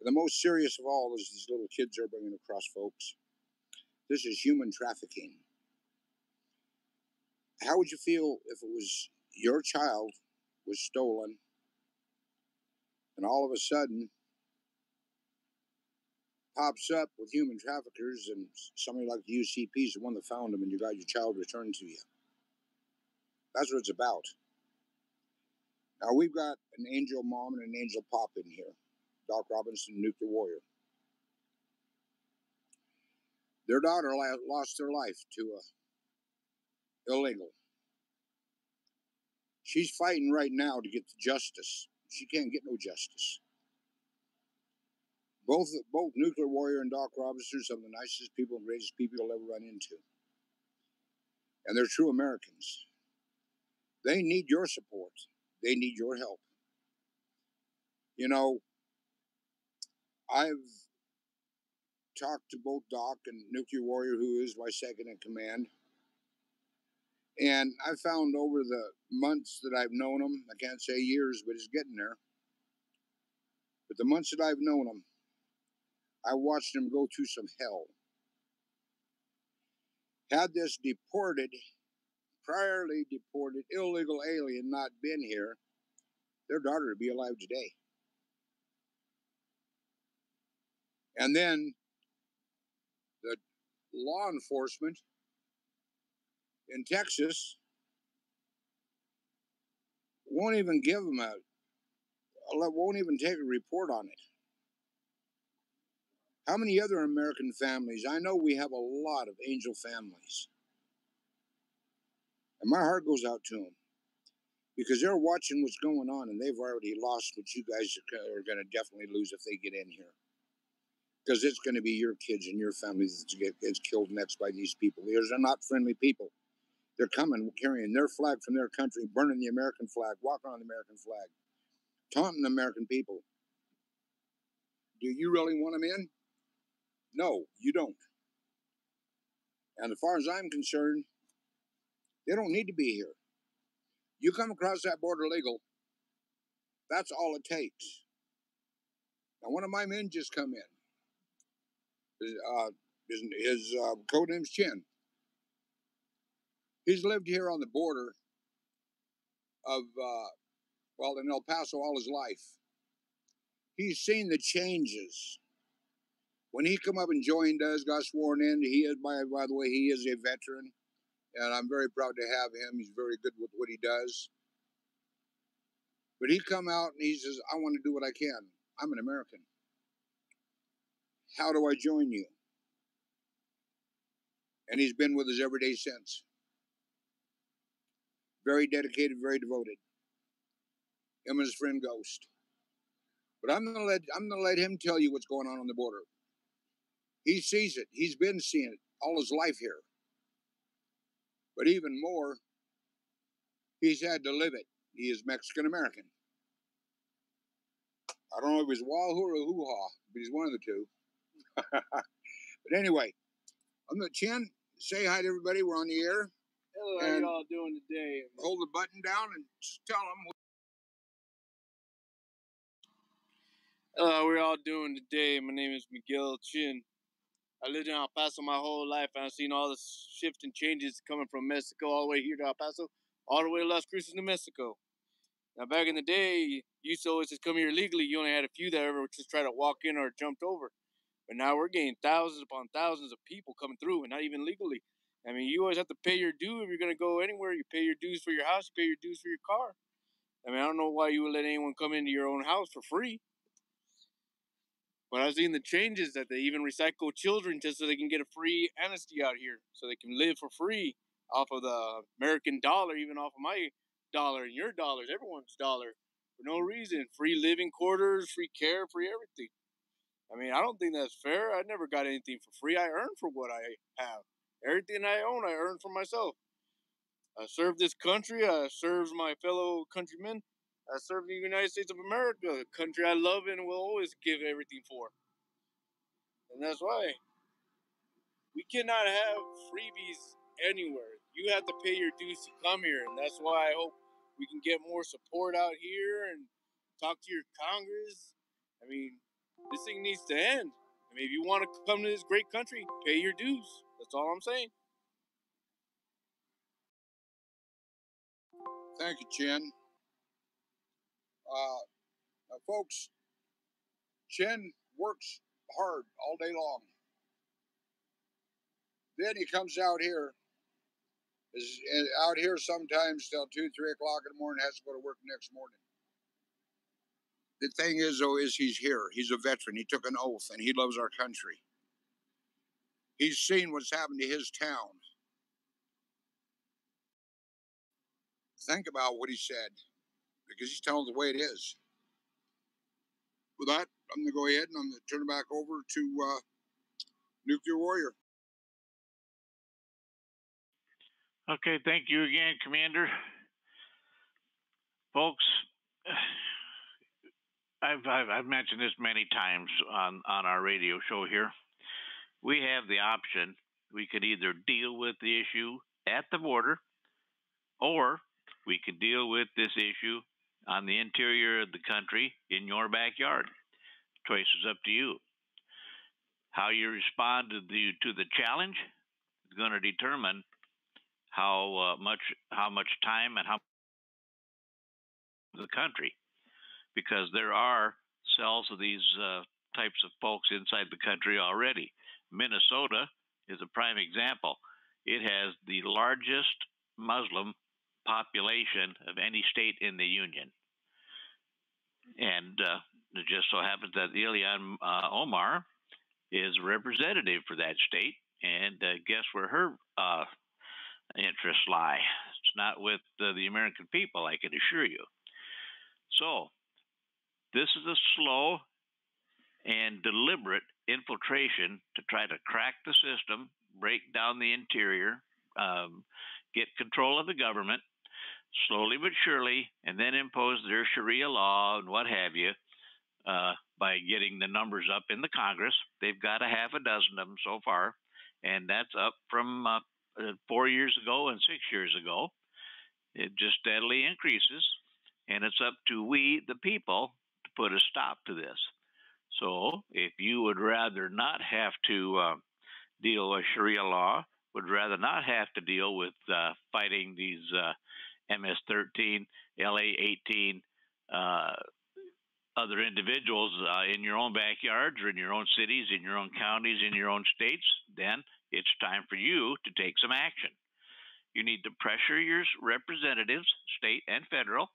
The most serious of all is these little kids are bringing across, folks. This is human trafficking. How would you feel if it was your child was stolen and all of a sudden pops up with human traffickers and somebody like the UCP is the one that found him and you got your child returned to you? That's what it's about. Now, we've got an angel mom and an angel pop in here. Doc Robinson, Nuclear Warrior. Their daughter lost their life to illegal. She's fighting right now to get the justice. She can't get no justice. Both Nuclear Warrior and Doc Robinson are some of the nicest people and greatest people you'll ever run into. And they're true Americans. They need your support. They need your help. You know, I've talked to both Doc and Nuclear Warrior, who is my second in command. And I found over the months that I've known them, I can't say years, but it's getting there. But the months that I've known them, I watched them go through some hell. Had this priorly deported illegal alien not been here, their daughter would be alive today. And then the law enforcement in Texas won't even give them won't even take a report on it. How many other American families? I know we have a lot of angel families. And my heart goes out to them because they're watching what's going on and they've already lost what you guys are going to definitely lose if they get in here. Because it's going to be your kids and your families that gets killed next by these people. These are not friendly people. They're coming, carrying their flag from their country, burning the American flag, walking on the American flag, taunting the American people. Do you really want them in? No, you don't. And as far as I'm concerned, they don't need to be here. You come across that border legal, that's all it takes. Now, one of my men just come in. His code name's Chin. He's lived here on the border of, in El Paso all his life. He's seen the changes. When he come up and joined us, got sworn in, he is, by the way, he is a veteran. And I'm very proud to have him. He's very good with what he does. But he come out and he says, I want to do what I can. I'm an American. How do I join you? And he's been with us every day since. Very dedicated, very devoted. Him and his friend Ghost. But I'm gonna let him tell you what's going on the border. He sees it. He's been seeing it all his life here. But even more, he's had to live it. He is Mexican American. I don't know if he's Wahoo or Hoo-Ha, but he's one of the two. But anyway, I'm the Chin. Say hi to everybody. We're on the air. Hello, how you all doing today? Hold the button down and just tell them. Hello, how we all doing today? My name is Miguel Chin. I lived in El Paso my whole life, and I've seen all the shifts and changes coming from Mexico all the way here to El Paso, all the way to Las Cruces, New Mexico. Now, back in the day, you used to always just come here legally. You only had a few that ever just tried to walk in or jumped over. But now we're getting thousands upon thousands of people coming through, and not even legally. I mean, you always have to pay your due if you're going to go anywhere. You pay your dues for your house, you pay your dues for your car. I mean, I don't know why you would let anyone come into your own house for free. But I've seen the changes that they even recycle children just so they can get a free amnesty out here. So they can live for free off of the American dollar, even off of my dollar and your dollars, everyone's dollar, for no reason. Free living quarters, free care, free everything. I mean, I don't think that's fair. I never got anything for free. I earned for what I have. Everything I own, I earned for myself. I serve this country. I serve my fellow countrymen. I serve the United States of America, a country I love and will always give everything for. And that's why we cannot have freebies anywhere. You have to pay your dues to come here. And that's why I hope we can get more support out here and talk to your Congress. I mean, this thing needs to end. I mean, if you want to come to this great country, pay your dues. That's all I'm saying. Thank you, Chin. Now, folks, Chin works hard all day long. Then he comes out here, is out here sometimes till 2, 3 o'clock in the morning, has to go to work the next morning. The thing is, though, is he's here. He's a veteran. He took an oath, and he loves our country. He's seen what's happened to his town. Think about what he said, because he's telling the way it is. With that, I'm going to go ahead and I'm going to turn it back over to Nuclear Warrior. Okay, thank you again, Commander. Folks, I've mentioned this many times on our radio show here. We have the option. We could either deal with the issue at the border, or we could deal with this issue on the interior of the country in your backyard. Choice is up to you. How you respond to the challenge is going to determine how much time and how the country, because there are cells of these types of folks inside the country already. Minnesota is a prime example. It has the largest Muslim population of any state in the union, and it just so happens that Ilhan Omar is a representative for that state, and guess where her interests lie? It's not with the American people, I can assure you. So this is a slow and deliberate infiltration to try to crack the system, break down the interior, get control of the government, slowly but surely, and then impose their Sharia law and what have you by getting the numbers up in the Congress. They've got a half a dozen of them so far, and that's up from 4 years ago and 6 years ago. It just steadily increases, and it's up to we, the people, to put a stop to this. So if you would rather not have to deal with Sharia law, would rather not have to deal with fighting these MS-13, LA-18, other individuals in your own backyards or in your own cities, in your own counties, in your own states, then it's time for you to take some action. You need to pressure your representatives, state and federal,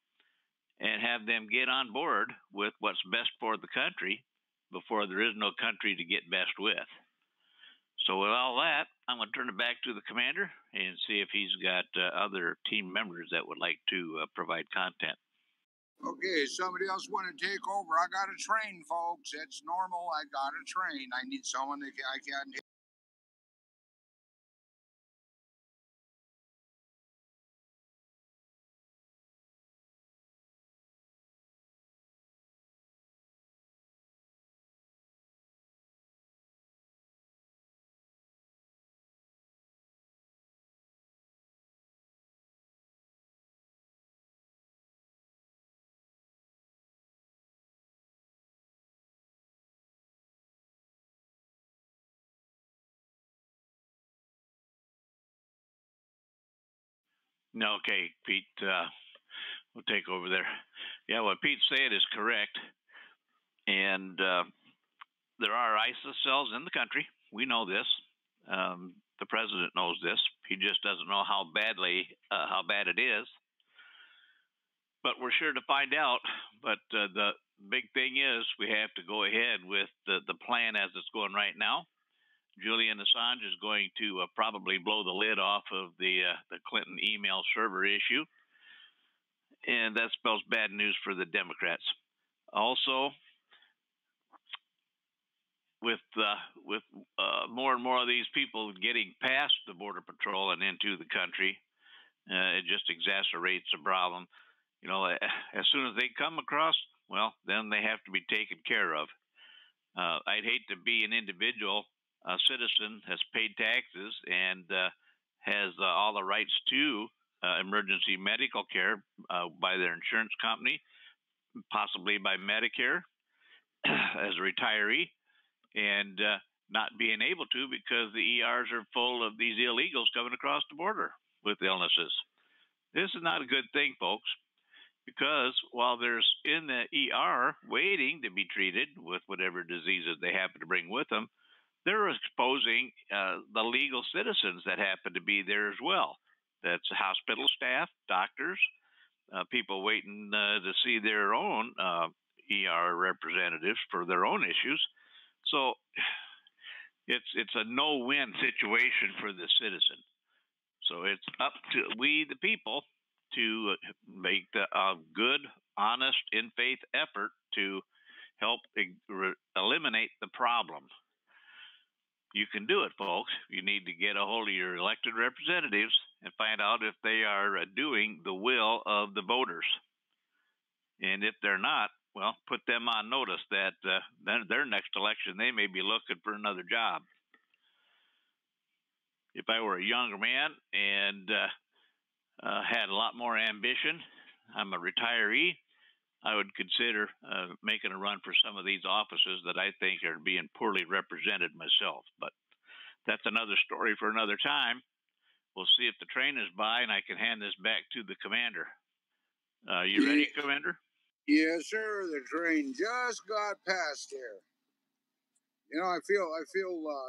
and have them get on board with what's best for the country before there is no country to get best with. So with all that, I'm going to turn it back to the commander and see if he's got other team members that would like to provide content. Okay, somebody else want to take over. I got to train, folks. It's normal. I got to train. I need someone that I can. Okay, Pete, we'll take over there. Yeah, what Pete said is correct. And there are ISIS cells in the country. We know this. The president knows this. He just doesn't know how bad it is. But we're sure to find out. But the big thing is we have to go ahead with the plan as it's going right now. Julian Assange is going to probably blow the lid off of the Clinton email server issue, and that spells bad news for the Democrats. Also, with more and more of these people getting past the Border Patrol and into the country, it just exacerbates the problem. You know, as soon as they come across, well, then they have to be taken care of. I'd hate to be an individual. A citizen has paid taxes and has all the rights to emergency medical care by their insurance company, possibly by Medicare as a retiree, and not being able to because the ERs are full of these illegals coming across the border with illnesses. This is not a good thing, folks, because while there's in the ER waiting to be treated with whatever diseases they happen to bring with them, they're exposing the legal citizens that happen to be there as well. That's hospital staff, doctors, people waiting to see their own ER representatives for their own issues. So it's a no-win situation for the citizen. So it's up to we, the people, to make a good, honest, in-faith effort to help eliminate the problem. You can do it, folks. You need to get a hold of your elected representatives and find out if they are doing the will of the voters. And if they're not, well, put them on notice that then their next election, they may be looking for another job. If I were a younger man and had a lot more ambition, I'm a retiree, I would consider making a run for some of these offices that I think are being poorly represented myself. But that's another story for another time. We'll see if the train is by and I can hand this back to the commander. You ready, Commander? Yes, sir. The train just got past here. You know, I feel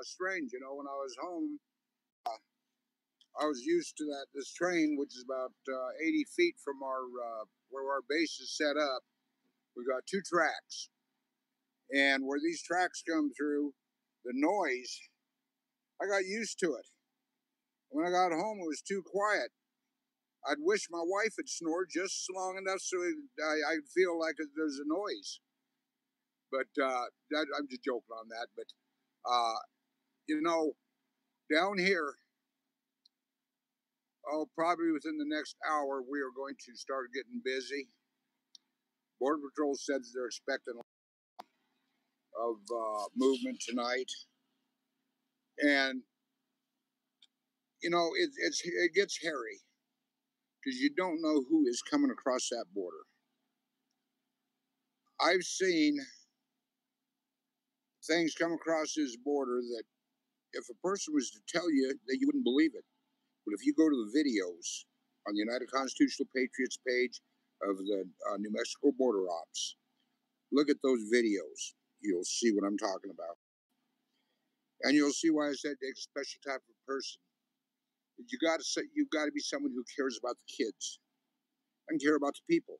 strange. You know, when I was home, I was used to this train, which is about 80 feet from our where our base is set up. We got 2 tracks, and where these tracks come through, the noise, I got used to it. When I got home, it was too quiet. I'd wish my wife had snored just long enough so I'd feel like there's a noise. But I'm just joking on that. But, you know, down here, probably within the next hour, we are going to start getting busy. Border Patrol said they're expecting a lot of movement tonight. And, you know, it gets hairy because you don't know who is coming across that border. I've seen things come across this border that if a person was to tell you that you wouldn't believe it. But if you go to the videos on the United Constitutional Patriots page of the New Mexico border ops, look at those videos. You'll see what I'm talking about. And you'll see why I said it takes a special type of person. You've got to be someone who cares about the kids and care about the people.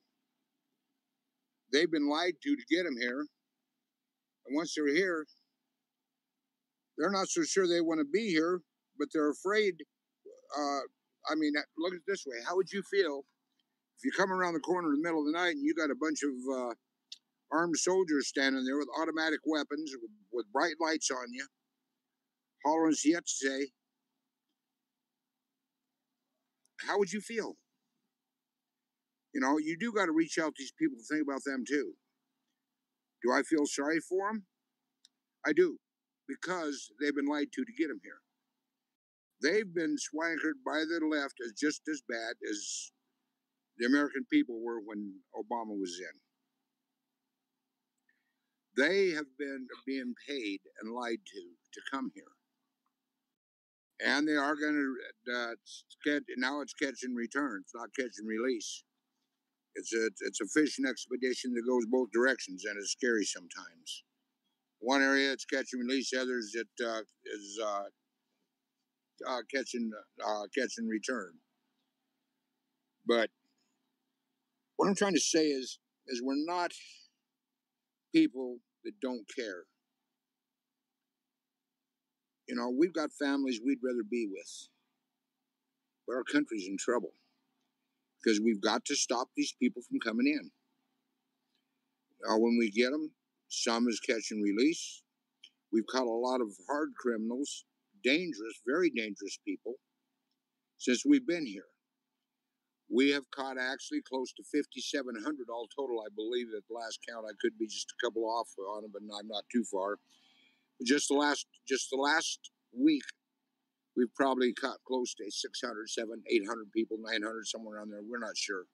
They've been lied to get them here. And once they're here, they're not so sure they want to be here, but they're afraid. I mean, look at it this way. How would you feel if you come around the corner in the middle of the night and you got a bunch of armed soldiers standing there with automatic weapons with bright lights on you, hollering siete? How would you feel? You know, you do got to reach out to these people to think about them too. Do I feel sorry for them? I do, because they've been lied to get them here. They've been swankered by the left as just as bad as the American people were when Obama was in. They have been being paid and lied to come here. And they are going to, now it's catch and return. It's not catch and release. It's a fishing expedition that goes both directions, and it's scary sometimes. One area it's catch and release, others it is catch and return. But what I'm trying to say is we're not people that don't care. You know, we've got families we'd rather be with, but our country's in trouble because we've got to stop these people from coming in. When we get them, some is catch and release. We've caught a lot of hard criminals, dangerous, very dangerous people, since we've been here. We have caught actually close to 5,700 all total. I believe at the last count, I could be just a couple off on it, but I'm not too far. Just the last week, we've probably caught close to 600, 700, 800 people, 900, somewhere around there. We're not sure.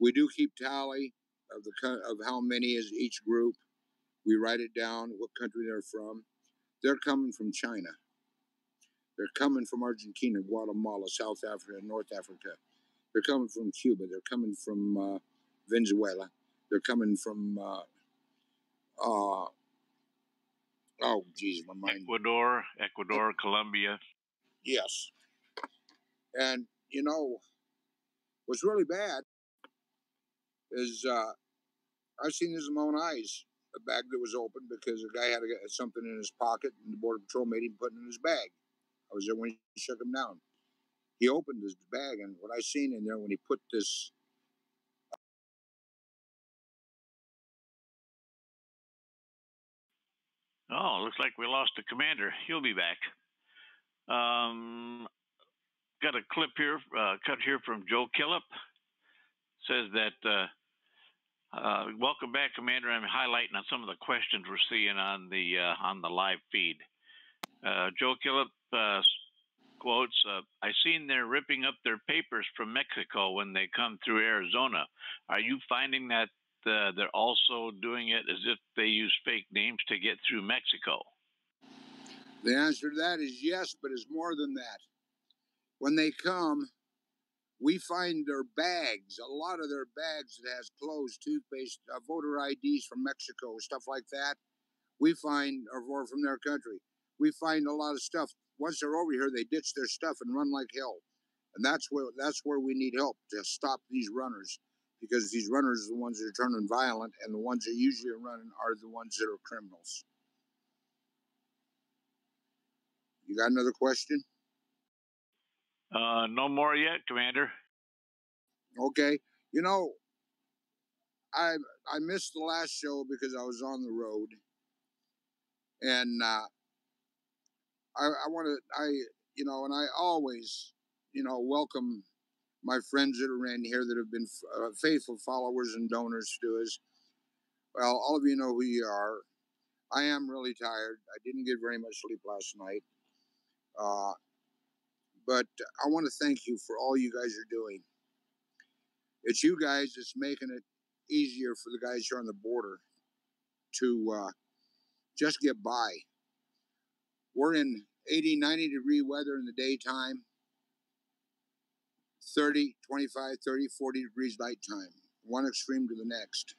We do keep tally of how many is each group. We write it down, what country they're from. They're coming from China. They're coming from Argentina, Guatemala, South Africa, North Africa. They're coming from Cuba. They're coming from Venezuela. They're coming from, oh, geez, my mind. Ecuador, Colombia. Yes. And, you know, what's really bad is I've seen this with my own eyes. A bag that was open because a guy had something in his pocket and the Border Patrol made him put it in his bag. I was there when he shook him down. He opened his bag, and what I seen in there when he put this Oh, looks like we lost the commander. He'll be back. Got a clip here, cut here from Joe Killip. Says that, welcome back, Commander. I'm highlighting on some of the questions we're seeing on the live feed. Joe Killip quotes, I seen they're ripping up their papers from Mexico when they come through Arizona. Are you finding that they're also doing it as if they use fake names to get through Mexico? The answer to that is yes, but it's more than that. When they come, we find their bags, a lot of their bags that has clothes, toothpaste, voter IDs from Mexico, stuff like that. We find, or from their country, we find a lot of stuff. Once they're over here, they ditch their stuff and run like hell. And that's where we need help to stop these runners, because these runners are the ones that are turning violent, and the ones that usually are running are the ones that are criminals. You got another question? No more yet, Commander. Okay. You know, I missed the last show because I was on the road, and and I always, welcome my friends that are in here that have been faithful followers and donors to us. Well, all of you know who you are. I am really tired. I didn't get very much sleep last night. But I want to thank you for all you guys are doing. It's you guys that's making it easier for the guys here on the border to just get by. We're in 80, 90 degree weather in the daytime, 30, 25, 30, 40 degrees nighttime, one extreme to the next.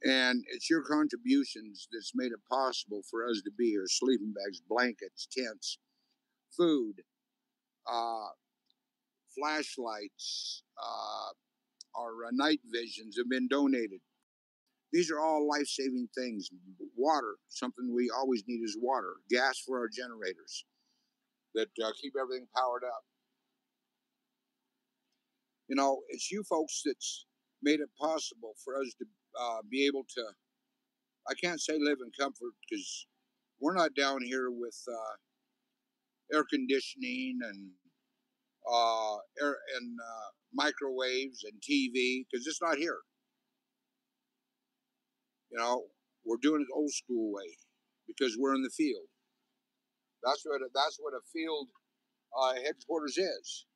And it's your contributions that's made it possible for us to be here. Sleeping bags, blankets, tents, food, flashlights, our night visions have been donated. These are all life-saving things. Water, something we always need is water. Gas for our generators that keep everything powered up. You know, it's you folks that's made it possible for us to be able to, I can't say live in comfort, because we're not down here with air conditioning and microwaves and TV, because it's not here. You know, we're doing it old school way because we're in the field. That's what a field headquarters is.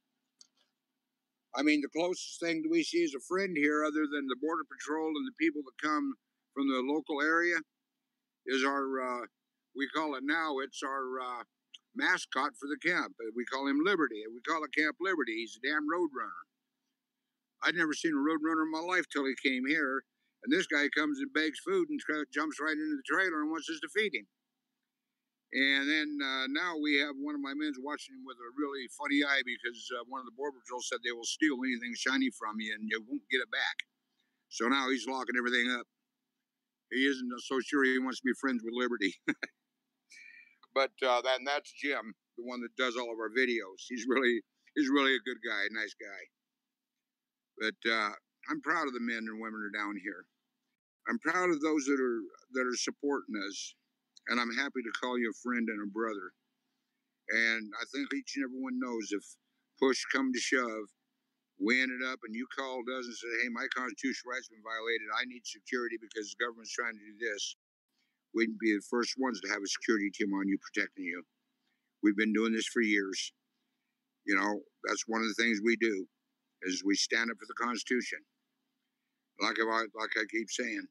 I mean, the closest thing we see is a friend here, other than the Border Patrol and the people that come from the local area, is our, we call it now, it's our mascot for the camp. We call him Liberty. We call it Camp Liberty. He's a damn road runner. I'd never seen a road runner in my life till he came here. And this guy comes and begs food and jumps right into the trailer and wants us to feed him. And then now we have one of my men watching him with a really funny eye, because one of the Border Patrol said they will steal anything shiny from you and you won't get it back. So now he's locking everything up. He isn't so sure he wants to be friends with Liberty. But that's Jim, the one that does all of our videos. He's really a good guy, a nice guy. But I'm proud of the men and women who are down here. I'm proud of those that are supporting us, and I'm happy to call you a friend and a brother. And I think each and every one knows, if push come to shove, we ended up and you called us and said, hey, my constitutional rights have been violated. I need security because the government's trying to do this. We'd be the first ones to have a security team on you, protecting you. We've been doing this for years. You know, that's one of the things we do, is we stand up for the Constitution. Like I keep saying,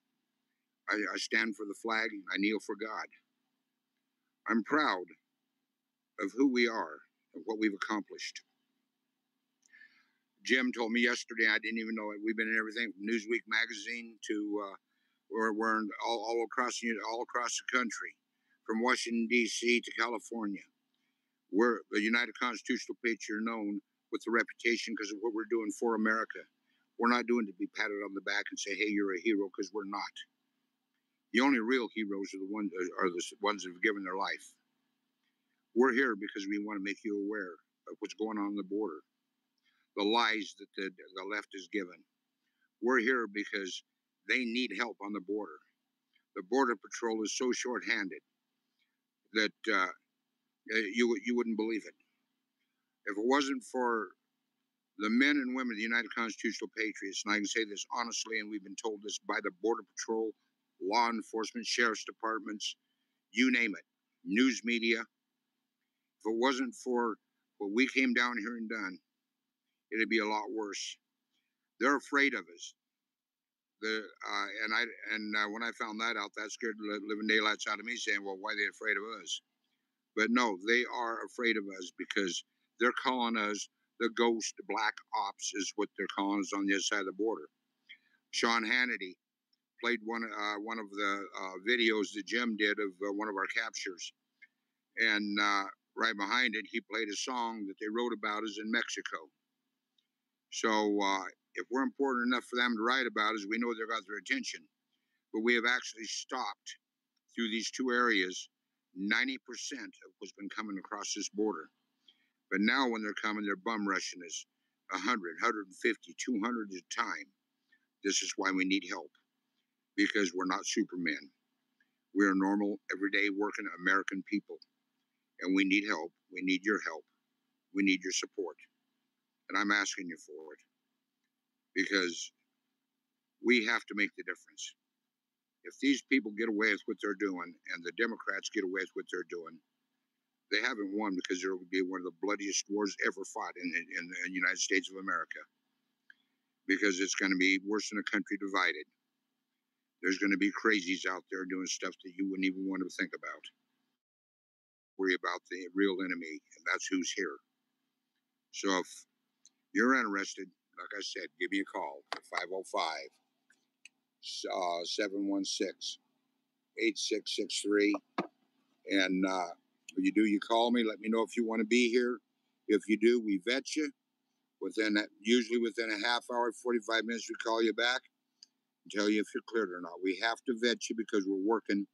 I stand for the flag, I kneel for God. I'm proud of who we are and what we've accomplished. Jim told me yesterday, I didn't even know it. We've been in everything from Newsweek magazine to we're in all across the country, from Washington D.C. to California. We're the United Constitutional Patriots, known with the reputation because of what we're doing for America. We're not doing to be patted on the back and say, "Hey, you're a hero," because we're not. The only real heroes are the ones that have given their life. We're here because we want to make you aware of what's going on the border, the lies that the left is given. We're here because they need help on the border. The Border Patrol is so short-handed that you wouldn't believe it. If it wasn't for the men and women of the United Constitutional Patriots, and I can say this honestly, and we've been told this by the Border Patrol, law enforcement, sheriff's departments, you name it, news media, if it wasn't for what we came down here and done, it'd be a lot worse. They're afraid of us. When I found that out, that scared the living daylights out of me, saying, "Well, why are they afraid of us?" But no, they are afraid of us because they're calling us the ghost black ops, is what they're calling us on the other side of the border. Sean Hannity played one of the videos that Jim did of one of our captures, and right behind it, he played a song that they wrote about us in Mexico. So if we're important enough for them to write about us, we know they got their attention. But we have actually stopped through these two areas 90% of what's been coming across this border. But now when they're coming, they're bum rushing us 100, 150, 200 at a time. This is why we need help, because we're not supermen. We are normal, everyday working American people, and we need help. We need your help. We need your support. And I'm asking you for it, because we have to make the difference. If these people get away with what they're doing, and the Democrats get away with what they're doing, they haven't won, because there will be one of the bloodiest wars ever fought in the United States of America, because it's going to be worse than a country divided. There's going to be crazies out there doing stuff that you wouldn't even want to think about. Worry about the real enemy, and that's who's here. So if you're interested, like I said, give me a call at 505-716-8663. And when you do, you call me. Let me know if you want to be here. If you do, we vet you. Usually within a half hour, 45 minutes, we call you back and tell you if you're cleared or not. We have to vet you because we're working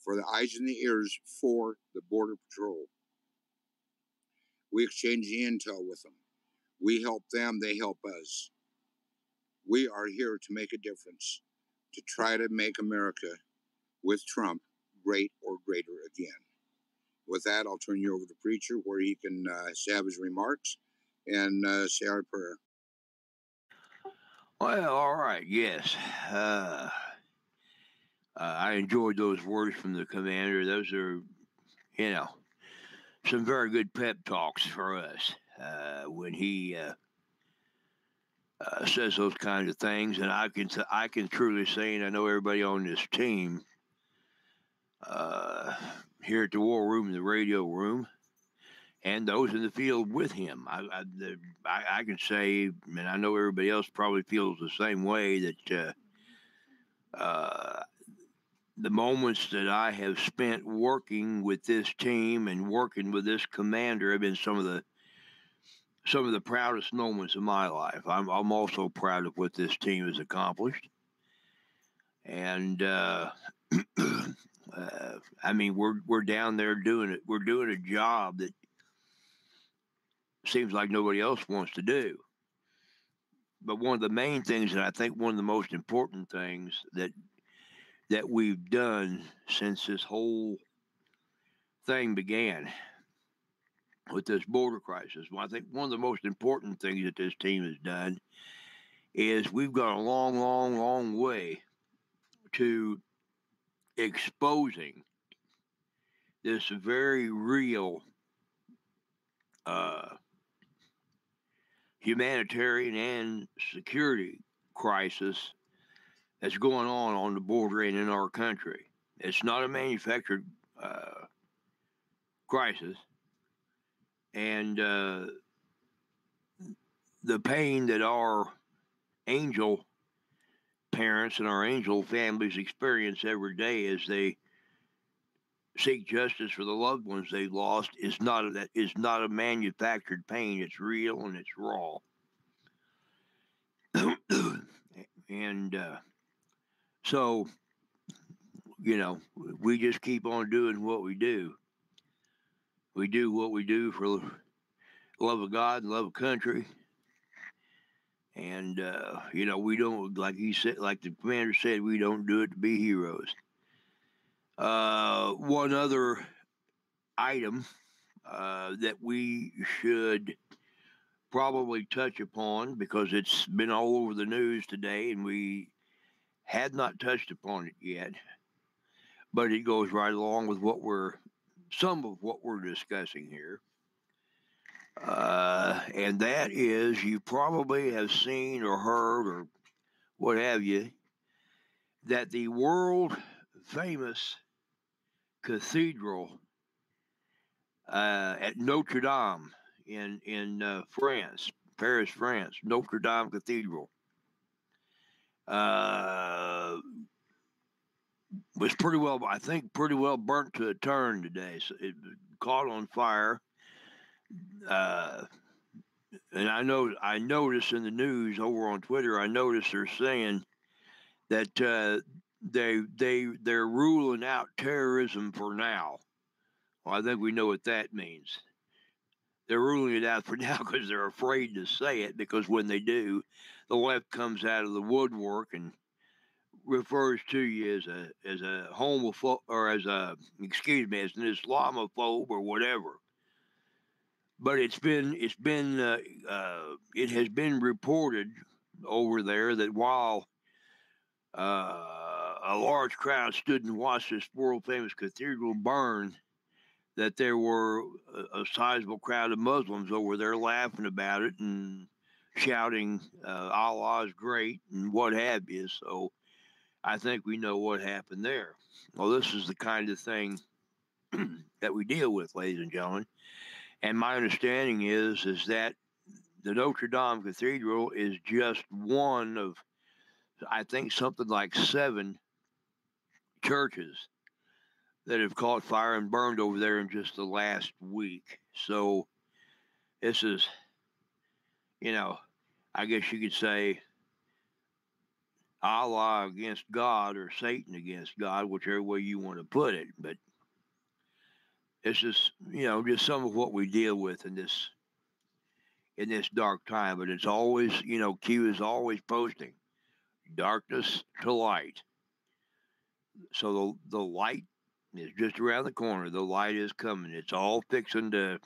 for the eyes and the ears for the Border Patrol. We exchange the intel with them. We help them, they help us. We are here to make a difference, to try to make America with Trump great or greater again. With that, I'll turn you over to the preacher where he can have his remarks and say our prayer. Well, all right, yes. I enjoyed those words from the commander. Those are, some very good pep talks for us when he says those kinds of things. And I can truly say, and I know everybody on this team here at the war room, the radio room, and those in the field with him, I can say, and I know everybody else probably feels the same way, that the moments that I have spent working with this team and working with this commander have been some of the proudest moments of my life. I'm also proud of what this team has accomplished, and I mean, we're down there doing it. We're doing a job that seems like nobody else wants to do. But one of the main things, and I think one of the most important things that we've done since this whole thing began with this border crisis, I think one of the most important things that this team has done is we've gone a long, long, long way to exposing this very real humanitarian and security crisis that's going on the border and in our country. It's not a manufactured crisis, and the pain that our angel parents and our angel families experience every day as they seek justice for the loved ones they lost is not a manufactured pain. It's real and it's raw. And so, we just keep on doing what we do. We do what we do for the love of God and love of country. And, we don't, like he said, like the commander said, we don't do it to be heroes. One other item that we should probably touch upon, because it's been all over the news today and we had not touched upon it yet, but it goes right along with some of what we're discussing here. And that is, you probably have seen or heard or what have you, that the world famous cathedral at Notre Dame in France, Paris, France, Notre Dame Cathedral, was pretty well burnt to a turn today. So it caught on fire. And I noticed in the news over on Twitter, I noticed they're saying that they're ruling out terrorism for now. Well, I think we know what that means. They're ruling it out for now because they're afraid to say it, because when they do, the left comes out of the woodwork and refers to you as a homophobe, or as an Islamophobe or whatever. But it has been reported over there that while a large crowd stood and watched this world famous cathedral burn, that there were a sizable crowd of Muslims over there laughing about it and shouting Allah is great and what have you. So I think we know what happened there. Well, this is the kind of thing that we deal with, ladies and gentlemen. And my understanding is that the Notre Dame Cathedral is just one of, I think, something like 7 churches that have caught fire and burned over there in just the last week. So this is, I guess you could say Allah against God or Satan against God, whichever way you want to put it. But this is, just some of what we deal with in this dark time. But it's always, Q is always posting darkness to light. So the light is just around the corner. The light is coming. It's all fixing to,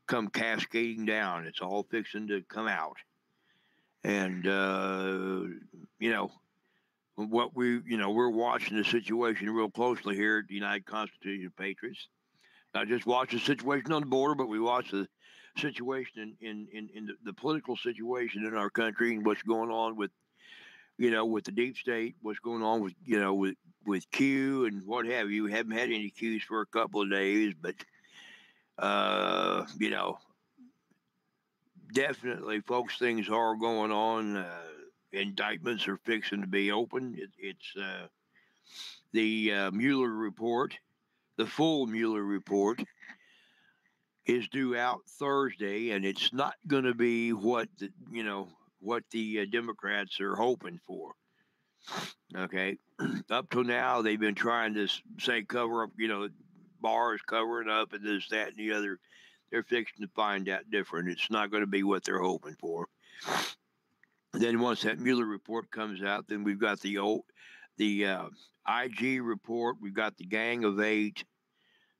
come cascading down. It's all fixing to come out. And, what we're watching the situation real closely here at the United Constitutional Patriots. Not just watch the situation on the border, but we watch the situation in the political situation in our country and what's going on with the deep state, what's going on with Q and what have you. We haven't had any Qs for a couple of days, but, definitely, folks, things are going on. Indictments are fixing to be open. It's the Mueller report, the full Mueller report, is due out Thursday, and it's not going to be what the Democrats are hoping for. Okay, up till now they've been trying to say cover up, bars covering up and this, that, and the other. They're fixing to find out different. It's not going to be what they're hoping for. Then once that Mueller report comes out, then we've got the IG report. We've got the Gang of 8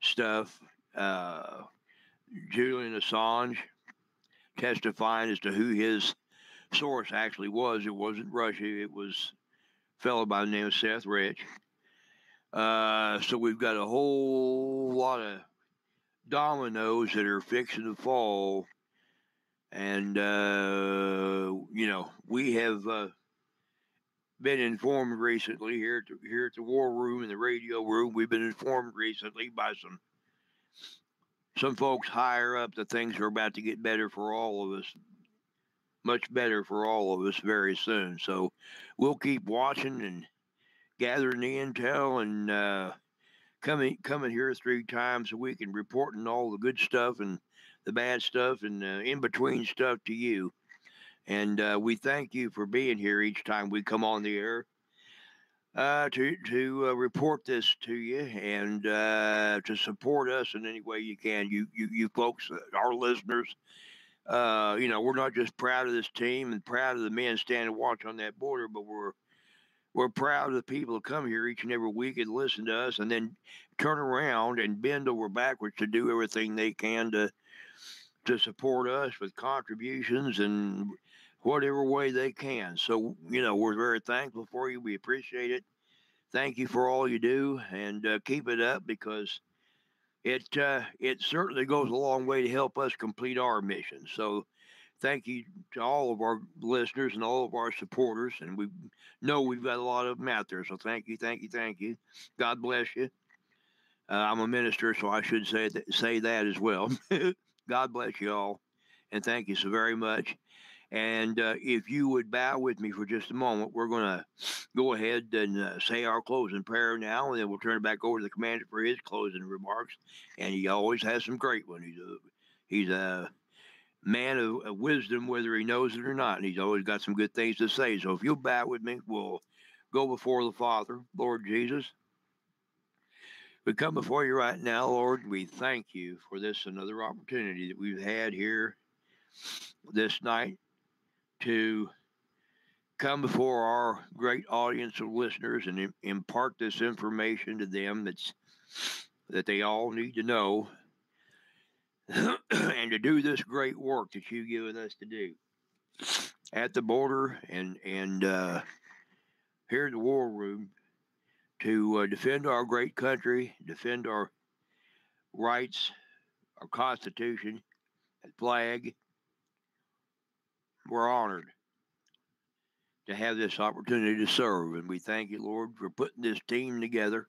stuff. Julian Assange testifying as to who his source actually was. It wasn't Russia. It was a fellow by the name of Seth Rich. So we've got a whole lot of dominoes that are fixing to fall. And, we have been informed recently here at the War Room and the Radio Room. We've been informed recently by some folks higher up that things are about to get better for all of us, much better for all of us very soon. So we'll keep watching and gathering the intel and coming here 3 times a week and reporting all the good stuff and the bad stuff and in between stuff to you. And we thank you for being here each time we come on the air to report this to you and to support us in any way you can. You folks, our listeners, we're not just proud of this team and proud of the men standing watch on that border, but we're proud of the people who come here each and every week and listen to us and then turn around and bend over backwards to do everything they can to support us with contributions and whatever way they can. So, we're very thankful for you. We appreciate it. Thank you for all you do, and keep it up because it certainly goes a long way to help us complete our mission. So thank you to all of our listeners and all of our supporters, and we know we've got a lot of them out there. So thank you. God bless you. I'm a minister, so I should say that as well. God bless you all, and thank you so very much. And if you would bow with me for just a moment, we're going to go ahead and say our closing prayer now, and then we'll turn it back over to the commander for his closing remarks. And he always has some great ones. He's a man of wisdom, whether he knows it or not, and he's always got some good things to say. So if you'll bow with me, we'll go before the Father. Lord Jesus, we come before you right now, Lord. We thank you for this another opportunity that we've had here this night to come before our great audience of listeners and impart this information to them that they all need to know and to do this great work that you've given us to do at the border and here in the War Room to defend our great country, defend our rights, our Constitution, and flag. We're honored to have this opportunity to serve, and we thank you, Lord, for putting this team together,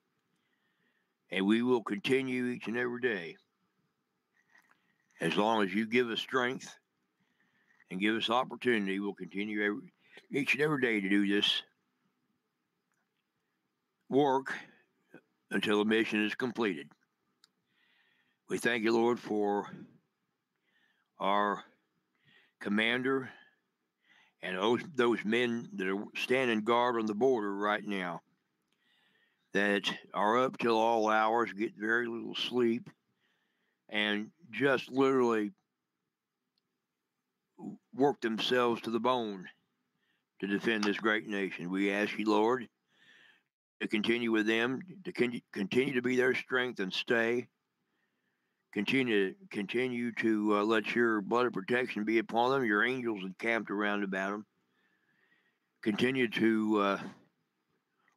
and we will continue each and every day as long as you give us strength and give us opportunity. We'll continue each and every day to do this work until the mission is completed. We thank you, Lord, for our commander and those men that are standing guard on the border right now that are up till all hours, get very little sleep, and just literally work themselves to the bone to defend this great nation. We ask you, Lord, to continue with them, to continue to be their strength and stay. Continue to let your blood of protection be upon them, your angels encamped around about them. Continue to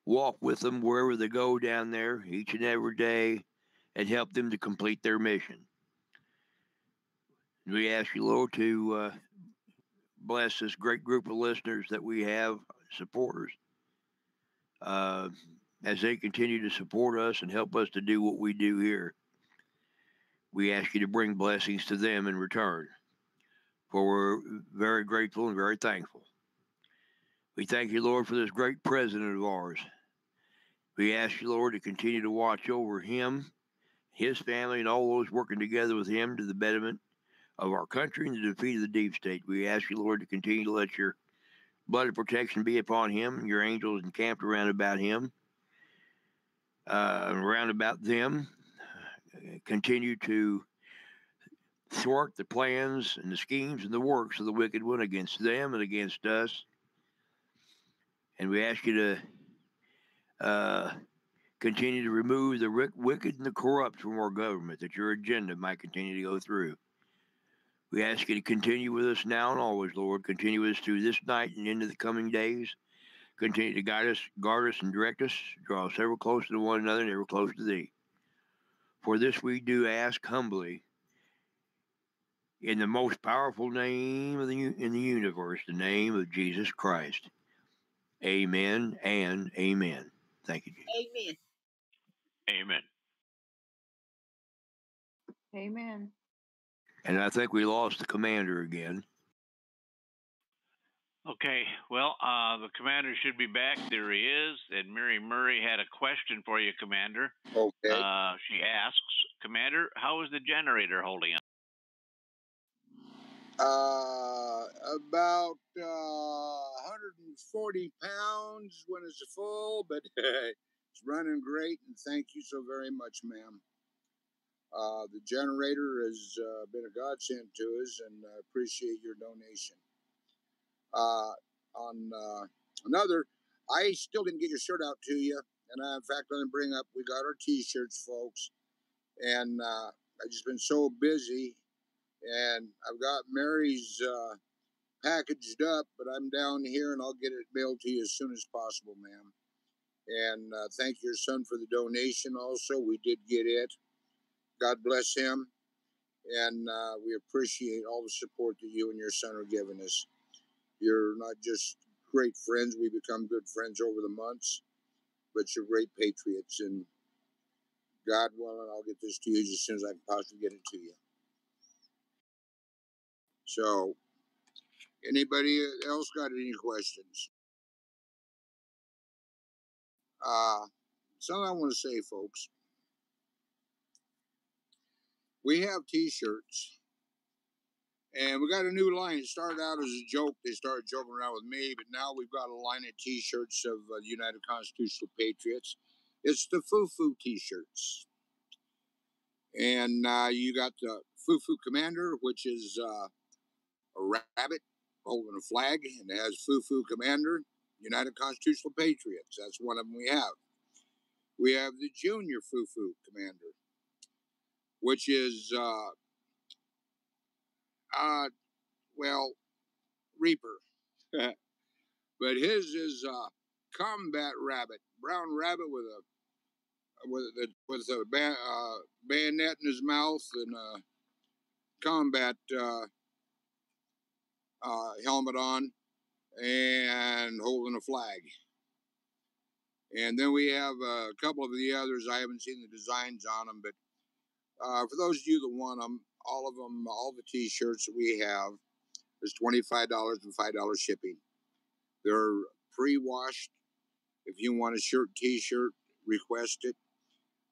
walk with them wherever they go down there each and every day and help them to complete their mission. We ask you, Lord, to bless this great group of listeners that we have, supporters, as they continue to support us and help us to do what we do here. We ask you to bring blessings to them in return, for we're very grateful and very thankful. We thank you, Lord, for this great president of ours. We ask you, Lord, to continue to watch over him, his family, and all those working together with him to the betterment of our country and the defeat of the deep state. We ask you, Lord, to continue to let your blood of protection be upon him, and your angels encamped around about him, around about them. Continue to thwart the plans and the schemes and the works of the wicked one against them and against us. And we ask you to continue to remove the wicked and the corrupt from our government, that your agenda might continue to go through. We ask you to continue with us now and always, Lord. Continue with us through this night and into the coming days. Continue to guide us, guard us, and direct us. Draw us ever closer to one another and ever closer to thee. For this we do ask humbly, in the most powerful name in the universe, the name of Jesus Christ. Amen and amen. Thank you, Jesus. Amen. Amen. Amen. And I think we lost the commander again. Okay, well, the commander should be back. There he is. And Mary Murray had a question for you, Commander. Okay. She asks, Commander, how is the generator holding up? About 140 pounds when it's full, but it's running great, and thank you so very much, ma'am. The generator has been a godsend to us, and I appreciate your donation. Another, I still didn't get your shirt out to you, and in fact, I'm going to bring up, we got our T-shirts, folks, and I've just been so busy, and I've got Mary's packaged up, but I'm down here, and I'll get it mailed to you as soon as possible, ma'am. And thank your son for the donation also. We did get it. God bless him. And we appreciate all the support that you and your son are giving us. You're not just great friends. We become good friends over the months, but you're great patriots. And God willing, I'll get this to you as soon as I can possibly get it to you. So, anybody else got any questions? Something I want to say, folks. We have T-shirts, and we got a new line. It started out as a joke. They started joking around with me, but now we've got a line of T-shirts of the United Constitutional Patriots. It's the Foo-Foo T-shirts. And you got the Foo-Foo Commander, which is a rabbit holding a flag, and it has Foo-Foo Commander, United Constitutional Patriots. That's one of them we have. We have the Junior Foo-Foo Commander, which is, Reaper. But his is Combat Rabbit, brown rabbit with a bayonet in his mouth and a combat helmet on and holding a flag. And then we have a couple of the others. I haven't seen the designs on them, but for those of you that want them, all the T-shirts that we have, is $25 and $5 shipping. They're pre-washed. If you want a shirt, T-shirt, request it.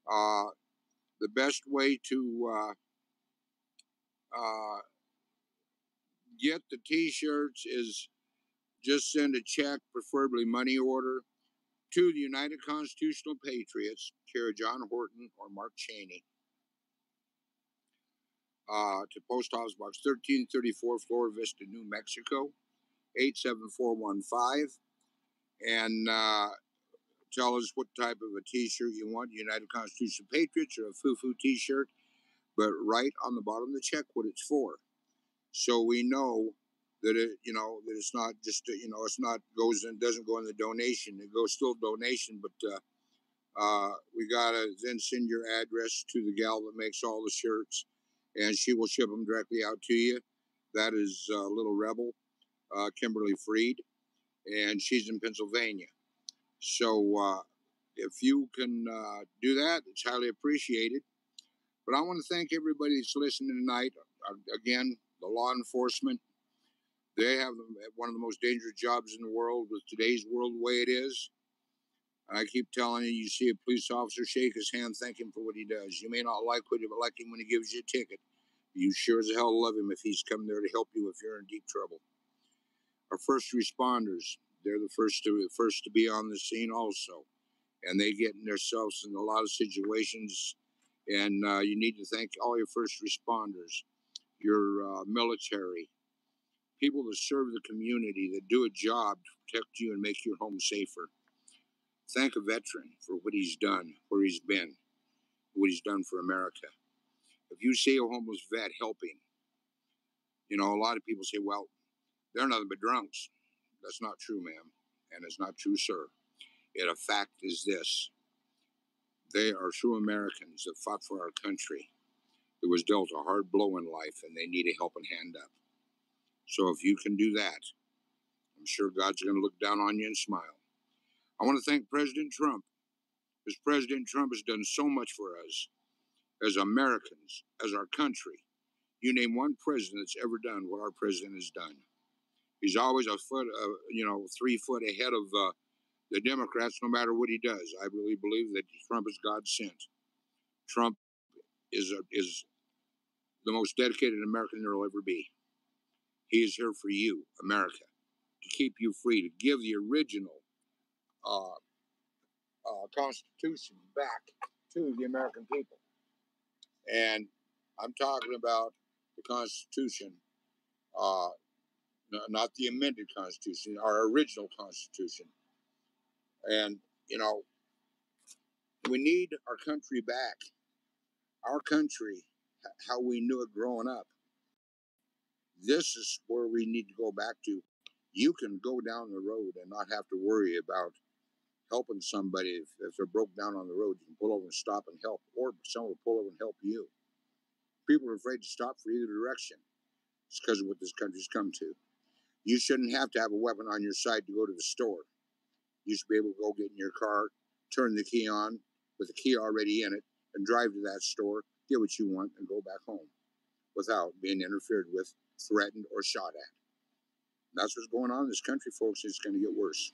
The best way to get the T-shirts is just send a check, preferably money order, to the United Constitutional Patriots, care of John Horton or Mark Cheney, to Post Office Box 1334, Flora Vista, New Mexico, 87415, and tell us what type of a T-shirt you want, United Constitutional Patriots or a Foo-Foo T-shirt, but write on the bottom of the check what it's for, so we know that that it's not just doesn't go in the donation. It goes still donation, but we gotta then send your address to the gal that makes all the shirts, and she will ship them directly out to you. That is Little Rebel, Kimberly Freed, and she's in Pennsylvania. So if you can do that, it's highly appreciated. But I want to thank everybody that's listening tonight. Again, the law enforcement, they have one of the most dangerous jobs in the world with today's world the way it is. And I keep telling you, you see a police officer, shake his hand, thank him for what he does. You may not like him when he gives you a ticket. You sure as hell love him if he's come there to help you if you're in deep trouble. Our first responders, they're the first to be on the scene also. And they get themselves in a lot of situations. And you need to thank all your first responders, your military, people that serve the community, that do a job to protect you and make your home safer. Thank a veteran for what he's done, where he's been, what he's done for America. If you see a homeless vet helping, a lot of people say, well, they're nothing but drunks. That's not true, ma'am. And it's not true, sir. A fact is this. They are true Americans that fought for our country. It was dealt a hard blow in life, and they need a helping hand up. So if you can do that, I'm sure God's going to look down on you and smile. I want to thank President Trump, because President Trump has done so much for us as Americans, as our country. You name one president that's ever done what our president has done. He's always a foot, 3 foot ahead of the Democrats, no matter what he does. I really believe that Trump is God sent. Trump is the most dedicated American there will ever be. He is here for you, America, to keep you free, to give the original Constitution back to the American people. And I'm talking about the Constitution, not the amended Constitution, our original Constitution. And, we need our country back. Our country, how we knew it growing up. This is where we need to go back to. You can go down the road and not have to worry about helping somebody if they're broke down on the road. You can pull over and stop and help, or someone will pull over and help you. People are afraid to stop for either direction. It's because of what this country's come to. You shouldn't have to have a weapon on your side to go to the store. You should be able to go get in your car, turn the key on with the key already in it, and drive to that store, get what you want, and go back home without being interfered with, threatened, or shot at. That's what's going on in this country, folks. It's going to get worse.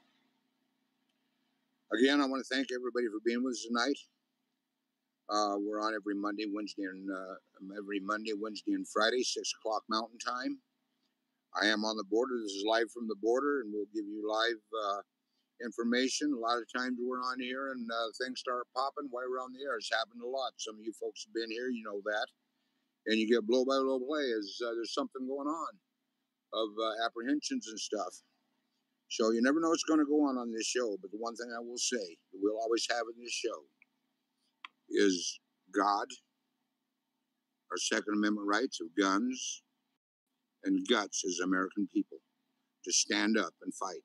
Again, I want to thank everybody for being with us tonight. We're on every Monday, Wednesday, and Friday, 6 o'clock Mountain Time. I am on the border. This is live from the border, and we'll give you live information. A lot of times we're on here and things start popping while we're on the air. It's happened a lot. Some of you folks have been here, you know that. And you get blow by blow play as there's something going on of apprehensions and stuff. So you never know what's going to go on this show. But the one thing I will say that we'll always have in this show is God, our Second Amendment rights of guns, and guts as American people to stand up and fight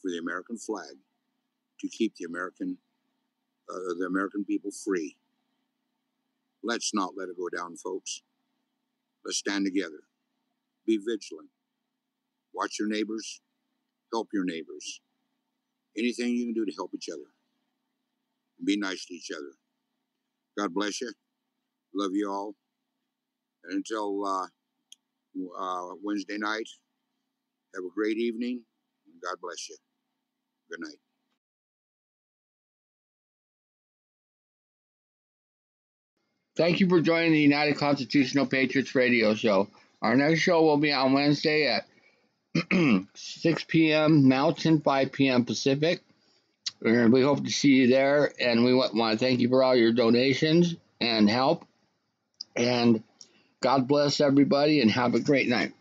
for the American flag, to keep the American people free. Let's not let it go down, folks. Let's stand together. Be vigilant. Watch your neighbors. Help your neighbors. Anything you can do to help each other. And be nice to each other. God bless you. Love you all. And until Wednesday night, have a great evening. And God bless you. Good night. Thank you for joining the United Constitutional Patriots Radio Show. Our next show will be on Wednesday at 6 p.m. Mountain, 5 p.m. Pacific. And we hope to see you there. And we want to thank you for all your donations and help. And God bless everybody and have a great night.